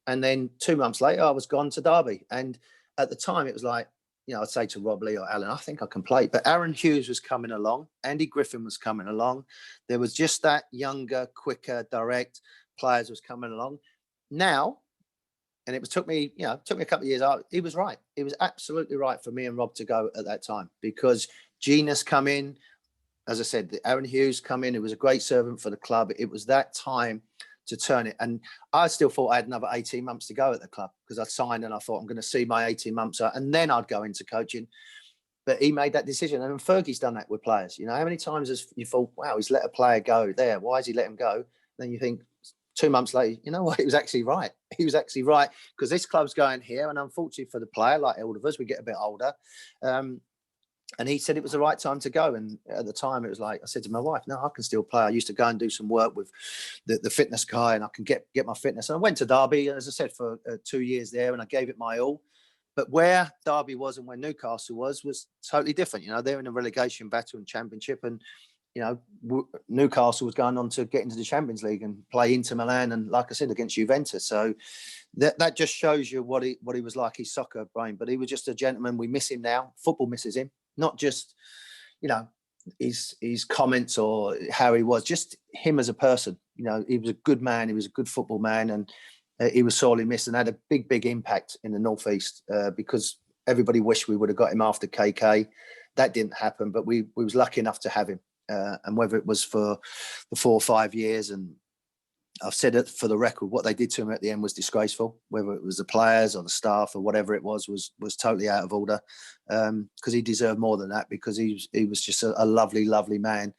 And then 2 months later, I was gone to Derby. And at the time, it was like, I'd say to Rob Lee or Alan, I think I can play. But Aaron Hughes was coming along. Andy Griffin was coming along. There was just that younger, quicker, direct players was coming along. Now, and it took me a couple of years. He was right. He was absolutely right for me and Rob to go at that time, because Genius come in, as I said, Aaron Hughes come in. It was a great servant for the club. It was that time to turn it. And I still thought I had another 18 months to go at the club, because I signed and I thought I'm going to see my 18 months out and then I'd go into coaching. But he made that decision. And Fergie's done that with players. How many times has you thought, wow, he's let a player go there. Why has he let him go? Then you think 2 months later, you know what? He was actually right. He was actually right, because this club's going here. And unfortunately for the player, like all of us, we get a bit older. And he said it was the right time to go. And at the time, it was like, I said to my wife, no, I can still play. I used to go and do some work with the fitness guy, and I can get my fitness. And I went to Derby, as I said, for 2 years there, and I gave it my all. But where Derby was and where Newcastle was totally different. They're in a relegation battle and championship. And, Newcastle was going on to get into the Champions League and play Inter Milan. And like I said, against Juventus. So that just shows you what he was like, his soccer brain. But he was just a gentleman. We miss him now. Football misses him. Not just, his comments or how he was, just him as a person. He was a good man. He was a good football man, and he was sorely missed and had a big, big impact in the Northeast, because everybody wished we would have got him after KK. That didn't happen, but we was lucky enough to have him. and whether it was for the 4 or 5 years. And I've said it for the record, what they did to him at the end was disgraceful, whether it was the players or the staff or whatever it was totally out of order, because he deserved more than that, because he was just a lovely, lovely man.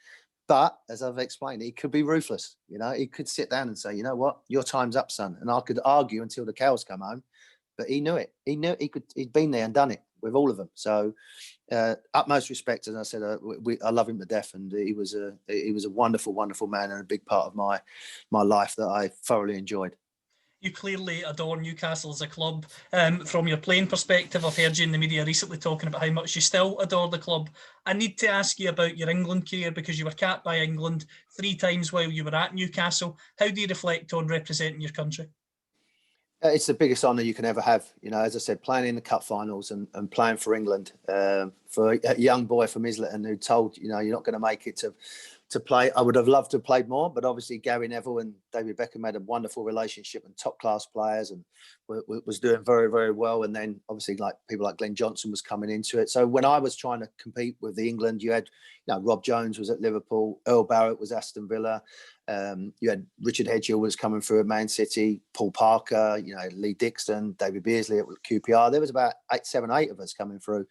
But as I've explained, he could be ruthless. He could sit down and say, you know what, your time's up, son. And I could argue until the cows come home, but he knew it. He knew he'd been there and done it with all of them. So utmost respect. As I said, I love him to death, and he was a wonderful, wonderful man, and a big part of my life that I thoroughly enjoyed. You clearly adore Newcastle as a club. From your playing perspective, I've heard you in the media recently talking about how much you still adore the club. I need to ask you about your England career, because you were capped by England 3 times while you were at Newcastle. How do you reflect on representing your country? It's the biggest honour you can ever have. As I said, playing in the cup finals and playing for England, for a young boy from Islington who told, you're not going to make it to play. I would have loved to have played more, but obviously Gary Neville and David Beckham had a wonderful relationship and top class players, and was doing very, very well. And then obviously people like Glenn Johnson was coming into it. So when I was trying to compete with the England, you had, Rob Jones was at Liverpool, Earl Barrett was Aston Villa. You had Richard Hedgill was coming through at Man City, Paul Parker, Lee Dixon, David Beardsley at QPR. There was about 7, 8 of us coming through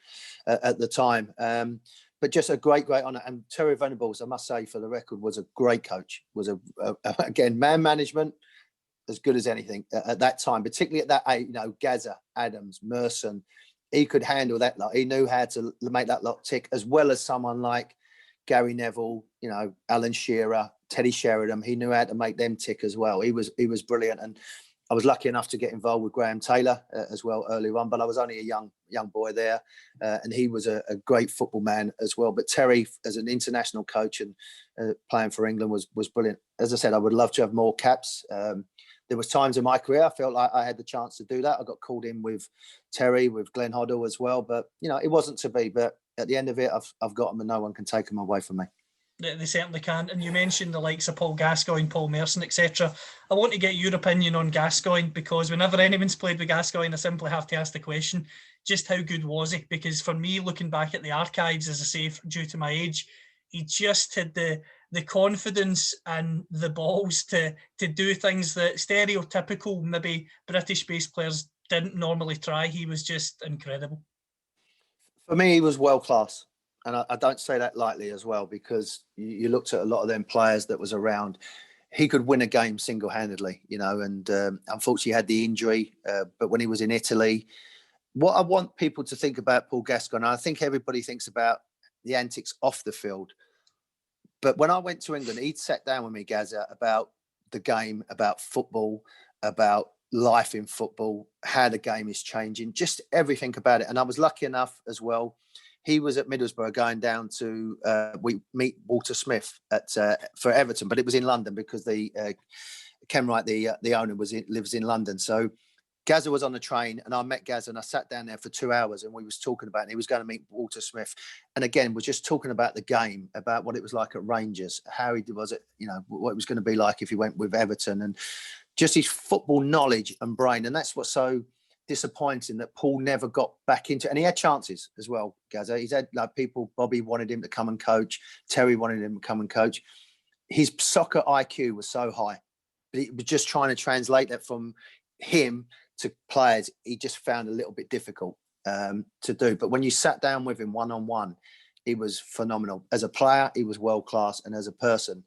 at the time. But just a great, great honour. And Terry Venables, I must say, for the record, was a great coach. Was again, man management as good as anything at that time, particularly at that age. Gazza, Adams, Merson, he could handle that lot. He knew how to make that lot tick, as well as someone like Gary Neville, Alan Shearer, Teddy Sheringham. He knew how to make them tick as well. He was brilliant. And I was lucky enough to get involved with Graham Taylor as well earlier on, but I was only a young boy there, and he was a great football man as well. But Terry, as an international coach and playing for England, was brilliant. As I said, I would love to have more caps. There was times in my career I felt like I had the chance to do that. I got called in with Terry, with Glenn Hoddle as well, but it wasn't to be. But at the end of it, I've got them, and no one can take them away from me. They certainly can. And you mentioned the likes of Paul Gascoigne, Paul Merson, etc. I want to get your opinion on Gascoigne, because whenever anyone's played with Gascoigne, I simply have to ask the question, just how good was he? Because for me, looking back at the archives, as I say, due to my age, he just had the confidence and the balls to do things that stereotypical, maybe British-based players didn't normally try. He was just incredible. For me, he was world-class. And I don't say that lightly as well, because you looked at a lot of them players that was around. He could win a game single-handedly, and unfortunately he had the injury. But when he was in Italy, what I want people to think about Paul Gascoigne, I think everybody thinks about the antics off the field. But when I went to England, he'd sat down with me, Gazza, about the game, about football, about life in football, how the game is changing, just everything about it. And I was lucky enough as well. He was at Middlesbrough going down to we meet Walter Smith for Everton, but it was in London because Ken Wright, the owner, lives in London. So Gazza was on the train, and I met Gazza, and I sat down there for 2 hours, and we was talking about it. And he was going to meet Walter Smith, and again, we're just talking about the game, about what it was like at Rangers, how he was it, what it was going to be like if he went with Everton, and just his football knowledge and brain. And that's what's so disappointing, that Paul never got back into, and he had chances as well, Gazza. He's had people, Bobby wanted him to come and coach, Terry wanted him to come and coach. His soccer IQ was so high, but he was just trying to translate that from him to players. He just found a little bit difficult to do. But when you sat down with him one-on-one, he was phenomenal. As a player, he was world class, and as a person,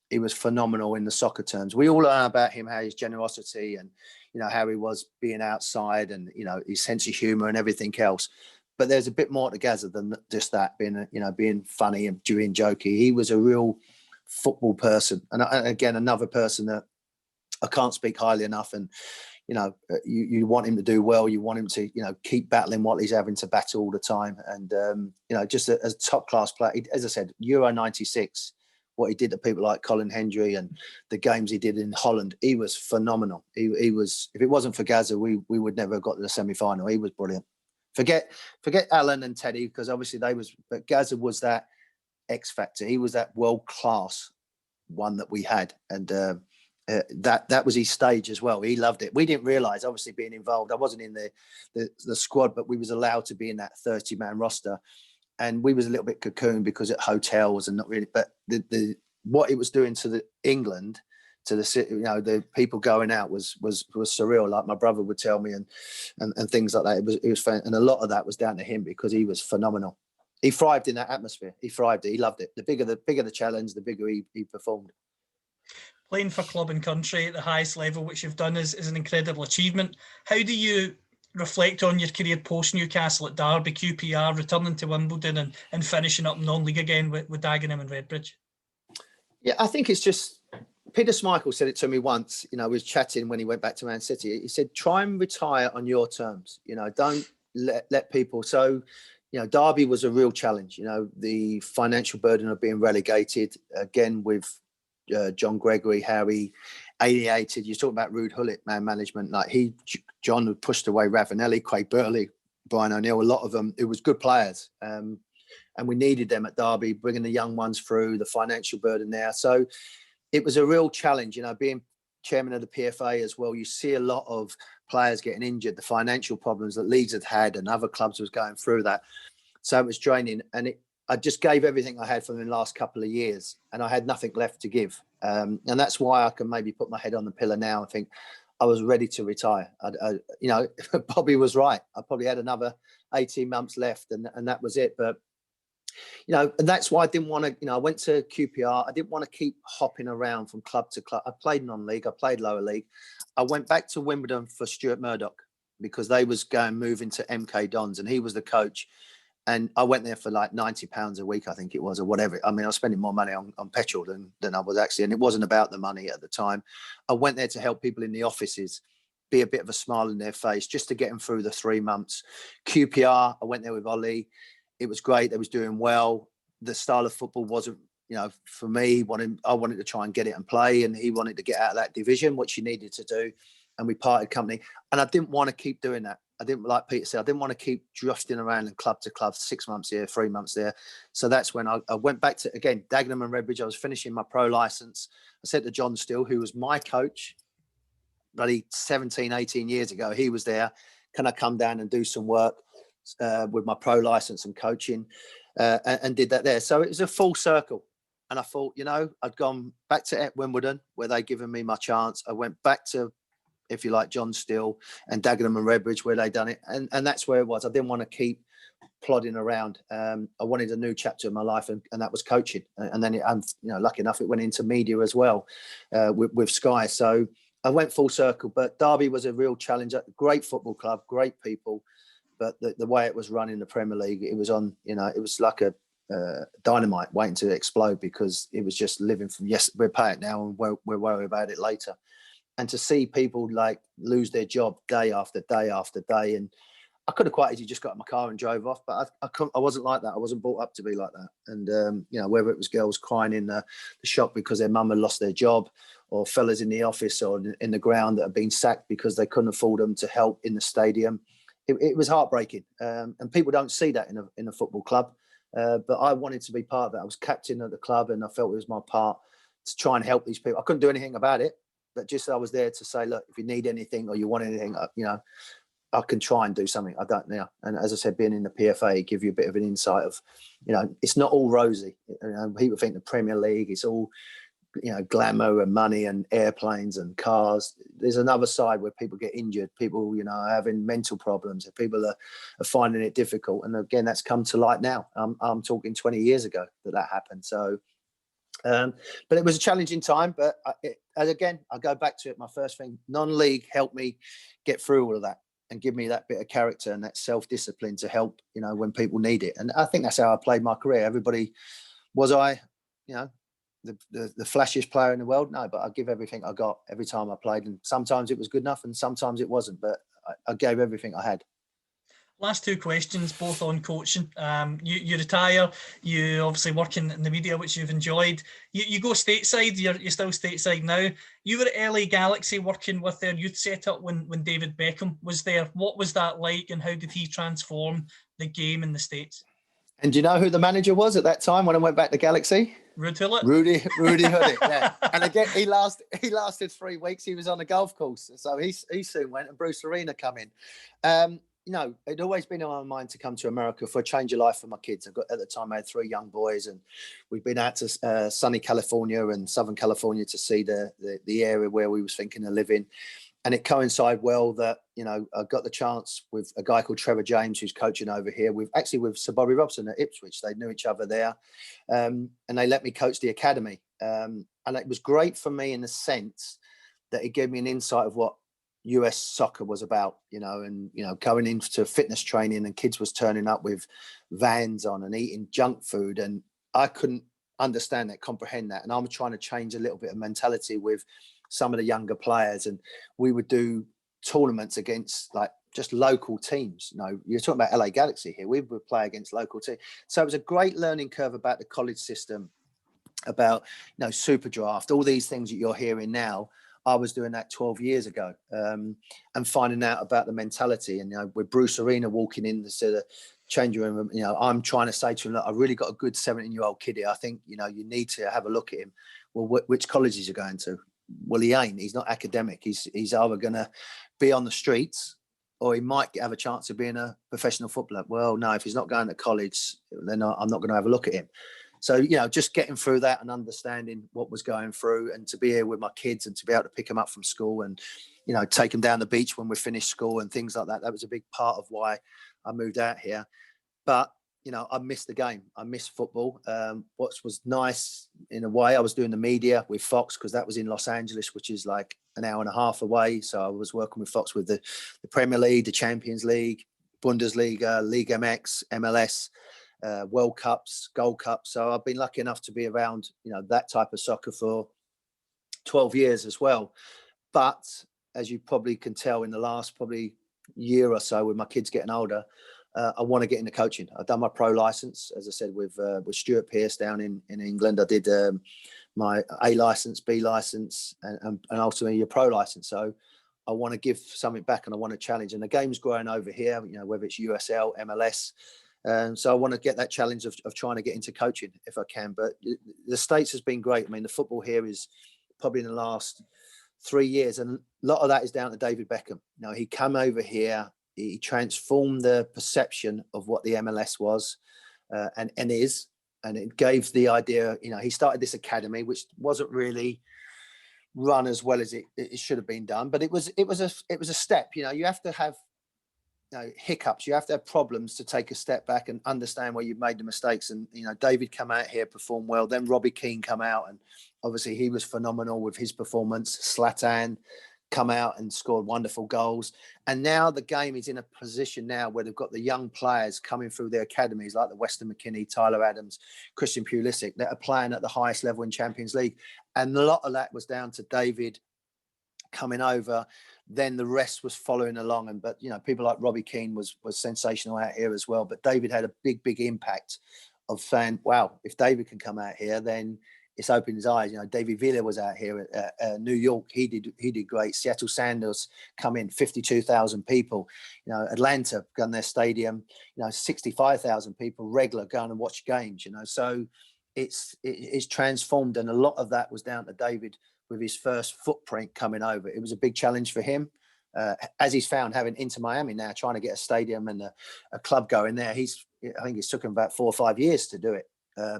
he was phenomenal in the soccer terms. We all learn about him, how his generosity and how he was being outside, and his sense of humour and everything else. But there's a bit more to Gazza than just that, being funny and being jokey. He was a real football person, and again, another person that I can't speak highly enough. And you want him to do well. You want him to keep battling what he's having to battle all the time. And just as a top class player, as I said, Euro '96. What he did to people like Colin Hendry and the games he did in Holland, he was phenomenal. He was, if it wasn't for Gazza, we would never have got to the semi-final. He was brilliant. Forget Alan and Teddy, because obviously but Gazza was that X factor. He was that world class one that we had, and that was his stage as well. He loved it. We didn't realise, obviously, being involved. I wasn't in the squad, but we was allowed to be in that 30-man roster. and we was a little bit cocooned because at hotels and not really. But the what it was doing to the England, to the city, you know, the people going out was surreal. Like my brother would tell me, and things like that. It was fun, and a lot of that was down to him because he was phenomenal. He thrived in that atmosphere. He thrived it. He loved it. The bigger the challenge, the bigger he performed. Playing for club and country at the highest level, which you've done, is an incredible achievement. How do you reflect on your career post Newcastle at Derby, QPR, returning to Wimbledon and finishing up non-league again with Dagenham and Redbridge? Yeah, I think it's just, Peter Schmeichel said it to me once, you know, we was chatting when he went back to Man City. He said, try and retire on your terms, you know, don't let people. So, you know, Derby was a real challenge, you know, the financial burden of being relegated again with John Gregory, how he alienated. You talk about Rude Hullet, man management. Like John had pushed away Ravanelli, Craig Burley, Brian O'Neill, a lot of them. It was good players, and we needed them at Derby, bringing the young ones through, the financial burden there. So it was a real challenge, you know, being chairman of the PFA as well. You see a lot of players getting injured, the financial problems that Leeds had and other clubs was going through that. So it was draining, and I just gave everything I had for the last couple of years, and I had nothing left to give. And that's why I can maybe put my head on the pillow now and think I was ready to retire. You know, Bobby was right. I probably had another 18 months left, and that was it. But, you know, and that's why I didn't want to, you know, I went to QPR. I didn't want to keep hopping around from club to club. I played non-league. I played lower league. I went back to Wimbledon for Stuart Murdoch because they was moving to MK Dons, and he was the coach. And I went there for like £90 a week, I think it was, or whatever. I mean, I was spending more money on petrol than I was actually. And it wasn't about the money at the time. I went there to help people in the offices, be a bit of a smile in their face, just to get them through the 3 months. QPR, I went there with Ollie. It was great. They was doing well. The style of football wasn't, you know, for me, I wanted to try and get it and play. And he wanted to get out of that division, which he needed to do. And we parted company. And I didn't want to keep doing that. I didn't, like Peter said, I didn't want to keep drifting around and club to club, 6 months here, 3 months there. So that's when I went back to, again, Dagenham and Redbridge. I was finishing my pro license. I said to John Steele, who was my coach, bloody 17, 18 years ago, he was there. Can I come down and do some work with my pro license and coaching? And did that there. So it was a full circle. And I thought, you know, I'd gone back to Wimbledon where they'd given me my chance. I went back to, if you like, John Steele and Dagenham and Redbridge where they done it. And that's where it was. I didn't want to keep plodding around. I wanted a new chapter in my life, and that was coaching. And then, you know, lucky enough, it went into media as well with Sky. So I went full circle. But Derby was a real challenge. Great football club, great people. But the way it was run in the Premier League, it was on, you know, it was like a dynamite waiting to explode because it was just living from, yes, we'll pay it now and we'll worry about it later. And to see people like lose their job day after day after day, and I could have quite easily just got in my car and drove off, but I wasn't like that. I wasn't brought up to be like that. And you know, whether it was girls crying in the shop because their mum had lost their job, or fellas in the office or in the ground that had been sacked because they couldn't afford them to help in the stadium, it was heartbreaking. And people don't see that in a football club. But I wanted to be part of it. I was captain of the club, and I felt it was my part to try and help these people. I couldn't do anything about it. But just I was there to say, look, if you need anything or you want anything, you know, I can try and do something. I don't know. And as I said, being in the PFA give you a bit of an insight of, you know, it's not all rosy. You know, people think the Premier League is all, you know, glamour and money and airplanes and cars. There's another side where people get injured. People, you know, are having mental problems. People are finding it difficult. And again, that's come to light now. I'm talking 20 years ago that happened. So, but it was a challenging time. But again, I go back to it. My first thing, non-league helped me get through all of that and give me that bit of character and that self-discipline to help, you know, when people need it. And I think that's how I played my career. Everybody, was I, you know, the flashiest player in the world? No, but I give everything I got every time I played. And sometimes it was good enough and sometimes it wasn't. But I gave everything I had. Last two questions, both on coaching. You retire, you obviously work in the media, which you've enjoyed. You go stateside, you're still stateside now. You were at LA Galaxy working with their youth setup when David Beckham was there. What was that like, and how did he transform the game in the States? And do you know who the manager was at that time when I went back to Galaxy? Rudy Hullet. Rudy Hullet, yeah. And again, he lasted 3 weeks. He was on the golf course. So he soon went, and Bruce Arena come in. it'd always been on my mind to come to America for a change of life for my kids. At the time, I had 3 young boys, and we'd been out to sunny California and Southern California to see the area where we was thinking of living. And it coincided well that, I got the chance with a guy called Trevor James, who's coaching over here, with Sir Bobby Robson at Ipswich. They knew each other there. And they let me coach the academy. And it was great for me in the sense that it gave me an insight of what US soccer was about, and, going into fitness training, and kids was turning up with Vans on and eating junk food. And I couldn't understand that, comprehend that. And I'm trying to change a little bit of mentality with some of the younger players. And we would do tournaments against like just local teams. You're talking about LA Galaxy here. We would play against local teams. So it was a great learning curve about the college system, about, super draft, all these things that you're hearing now. I was doing that 12 years ago, and finding out about the mentality. And, with Bruce Arena walking into the changing room, I'm trying to say to him, look, I really got a good 17-year-old kid here. I think, you need to have a look at him. Well, which colleges are going to? Well, he ain't. He's not academic. He's either going to be on the streets, or he might have a chance of being a professional footballer. Well, no, if he's not going to college, then I'm not going to have a look at him. So, just getting through that and understanding what was going through, and to be here with my kids and to be able to pick them up from school and, take them down the beach when we finished school and things like that. That was a big part of why I moved out here. But, I missed the game. I missed football. What was nice in a way, I was doing the media with Fox, because that was in Los Angeles, which is like an hour and a half away. So I was working with Fox with the Premier League, the Champions League, Bundesliga, Liga MX, MLS, World Cups, Gold Cups. So I've been lucky enough to be around, that type of soccer for 12 years as well. But as you probably can tell, in the last probably year or so, with my kids getting older, I want to get into coaching. I've done my pro license, as I said, with Stuart Pearce down in England. I did my A license, B license, and ultimately your pro license. So I want to give something back, and I want to challenge. And the game's growing over here, whether it's USL, MLS. So I want to get that challenge of trying to get into coaching if I can. But the States has been great. I mean, the football here is probably in the last 3 years, and a lot of that is down to David Beckham. He came over here. He transformed the perception of what the MLS was and is, and it gave the idea. He started this academy, which wasn't really run as well as it should have been done, but it was a step. You have to have hiccups. You have to have problems to take a step back and understand where you've made the mistakes. And David come out here, performed well. Then Robbie Keane come out, and obviously he was phenomenal with his performance. Zlatan come out and scored wonderful goals. And now the game is in a position now where they've got the young players coming through their academies, like the Weston McKennie, Tyler Adams, Christian Pulisic, that are playing at the highest level in Champions League. And a lot of that was down to David coming over. Then the rest was following along. But people like Robbie Keane was sensational out here as well. But David had a big impact of saying, wow, if David can come out here, then it's opened his eyes. David Villa was out here at New York. He did great. Seattle Sounders come in, 52,000 people. Atlanta got their stadium, 65,000 people regular going and watch games. So it's transformed, and a lot of that was down to David with his first footprint coming over. It was a big challenge for him. As he's found, having Inter Miami now, trying to get a stadium and a club going there, I think it's took him about 4 or 5 years to do it.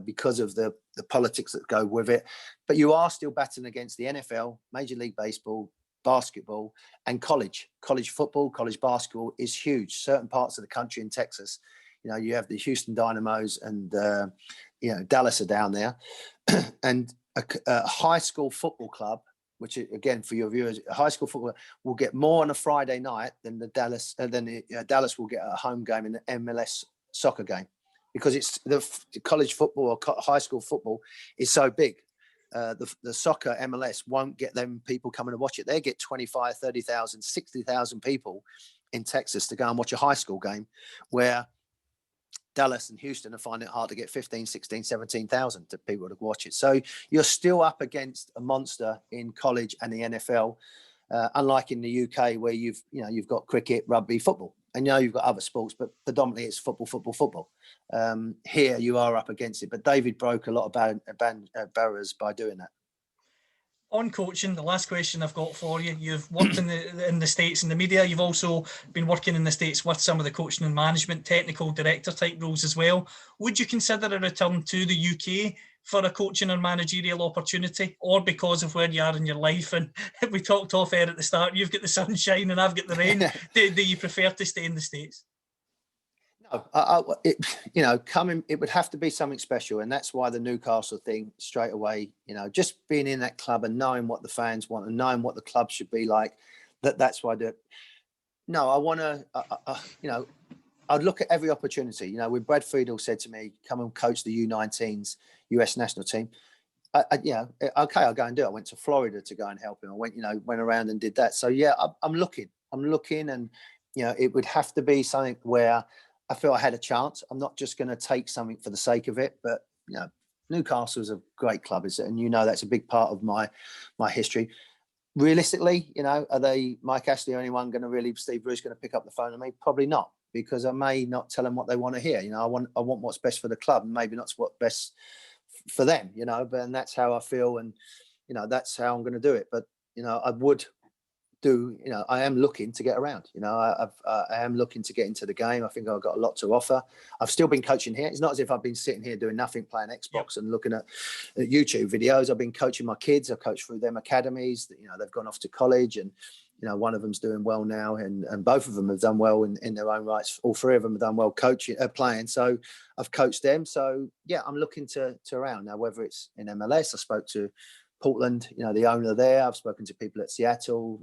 Because of the politics that go with it. But you are still battling against the NFL, Major League Baseball, basketball, and college football. College basketball is huge. Certain parts of the country in Texas, you have the Houston Dynamos and Dallas are down there. And a high school football club, which again for your viewers, a high school football will get more on a Friday night than Dallas will get a home game in the MLS soccer game. Because it's the college football or high school football is so big. The soccer MLS won't get them people coming to watch it. They get 25, 30,000, 60,000 people in Texas to go and watch a high school game, where Dallas and Houston are finding it hard to get 15, 16, 17,000 people to watch it. So you're still up against a monster in college and the NFL, unlike in the UK where you've got cricket, rugby, football. And you've got other sports, but predominantly it's football. Here you are up against it. But David broke a lot of barriers by doing that. On coaching, the last question I've got for you. You've worked in the States in the media. You've also been working in the States with some of the coaching and management, technical director type roles as well. Would you consider a return to the UK for a coaching or managerial opportunity, or because of where you are in your life? And we talked off air at the start, you've got the sunshine and I've got the rain. Do you prefer to stay in the States? It would have to be something special, and that's why the Newcastle thing straight away. Just being in that club and knowing what the fans want and knowing what the club should be like. That's why I do it. No, I want to. I'd look at every opportunity. When Brad Friedel said to me, "Come and coach the U19s US national team," okay, I'll go and do it. I went to Florida to go and help him. I went around and did that. So yeah, I'm looking, and it would have to be something where I feel I had a chance. I'm not just going to take something for the sake of it, but Newcastle is a great club, and that's a big part of my history. Realistically, are they Mike Ashley or anyone going to really Steve Bruce going to pick up the phone to me? Probably not, because I may not tell them what they want to hear. I want what's best for the club, and maybe not what's best for them. And that's how I feel, and that's how I'm going to do it. But I would do. I am looking to get around. I am looking to get into the game. I think I've got a lot to offer. I've still been coaching here. It's not as if I've been sitting here doing nothing, playing Xbox and looking at YouTube videos. I've been coaching my kids. I've coached through them academies. They've gone off to college, and one of them's doing well now, and both of them have done well in their own rights. All three of them have done well playing. So I've coached them. So yeah, I'm looking to around now. Whether it's in MLS, I spoke to Portland, the owner there. I've spoken to people at Seattle,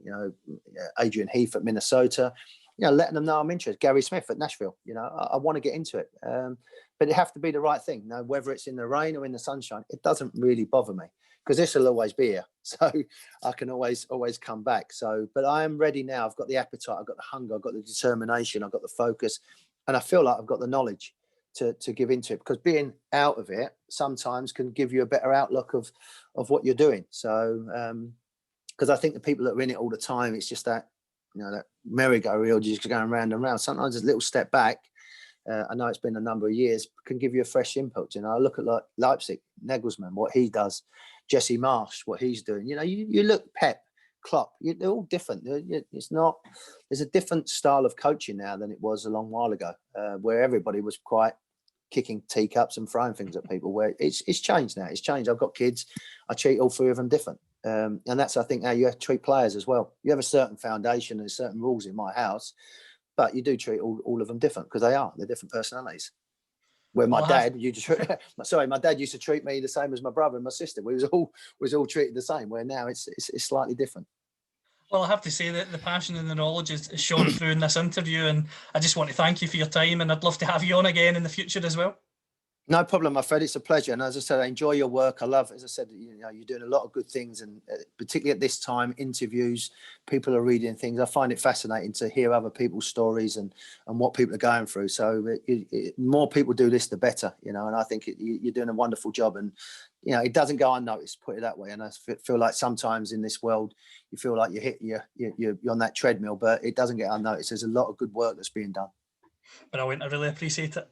Adrian Heath at Minnesota, letting them know I'm interested. Gary Smith at Nashville, I want to get into it. But it have to be the right thing. Whether it's in the rain or in the sunshine, it doesn't really bother me, because this will always be here. So I can always come back. But I am ready now. I've got the appetite, I've got the hunger, I've got the determination, I've got the focus, and I feel like I've got the knowledge to give into it, because being out of it sometimes can give you a better outlook of what you're doing. So because I think the people that are in it all the time, it's just that that merry-go-round, just going round and round. Sometimes a little step back, I know it's been a number of years, can give you a fresh input. I look at like Leipzig, Nagelsmann, what he does, Jesse Marsch, what he's doing. You look Pep, Klopp, they're all different. There's a different style of coaching now than it was a long while ago, where everybody was quite kicking teacups and throwing things at people. Where it's changed now. It's changed. I've got kids. I treat all three of them different, and that's, I think, how you have to treat players as well. You have a certain foundation and certain rules in my house, but you do treat all of them different, because they're different personalities. Where my dad used to treat me the same as my brother and my sister. We was all treated the same. Where now it's slightly different. Well, I have to say that the passion and the knowledge is shown through in this interview, and I just want to thank you for your time, and I'd love to have you on again in the future as well. No problem, my friend. It's a pleasure. And as I said, I enjoy your work. I love, as I said, you're doing a lot of good things, and particularly at this time, interviews, people are reading things. I find it fascinating to hear other people's stories and what people are going through. So more people do this, the better, and I think you're doing a wonderful job, and, it doesn't go unnoticed, put it that way. And I feel like sometimes in this world, you feel like you're on that treadmill, but it doesn't get unnoticed. There's a lot of good work that's being done. Brilliant. I really appreciate it.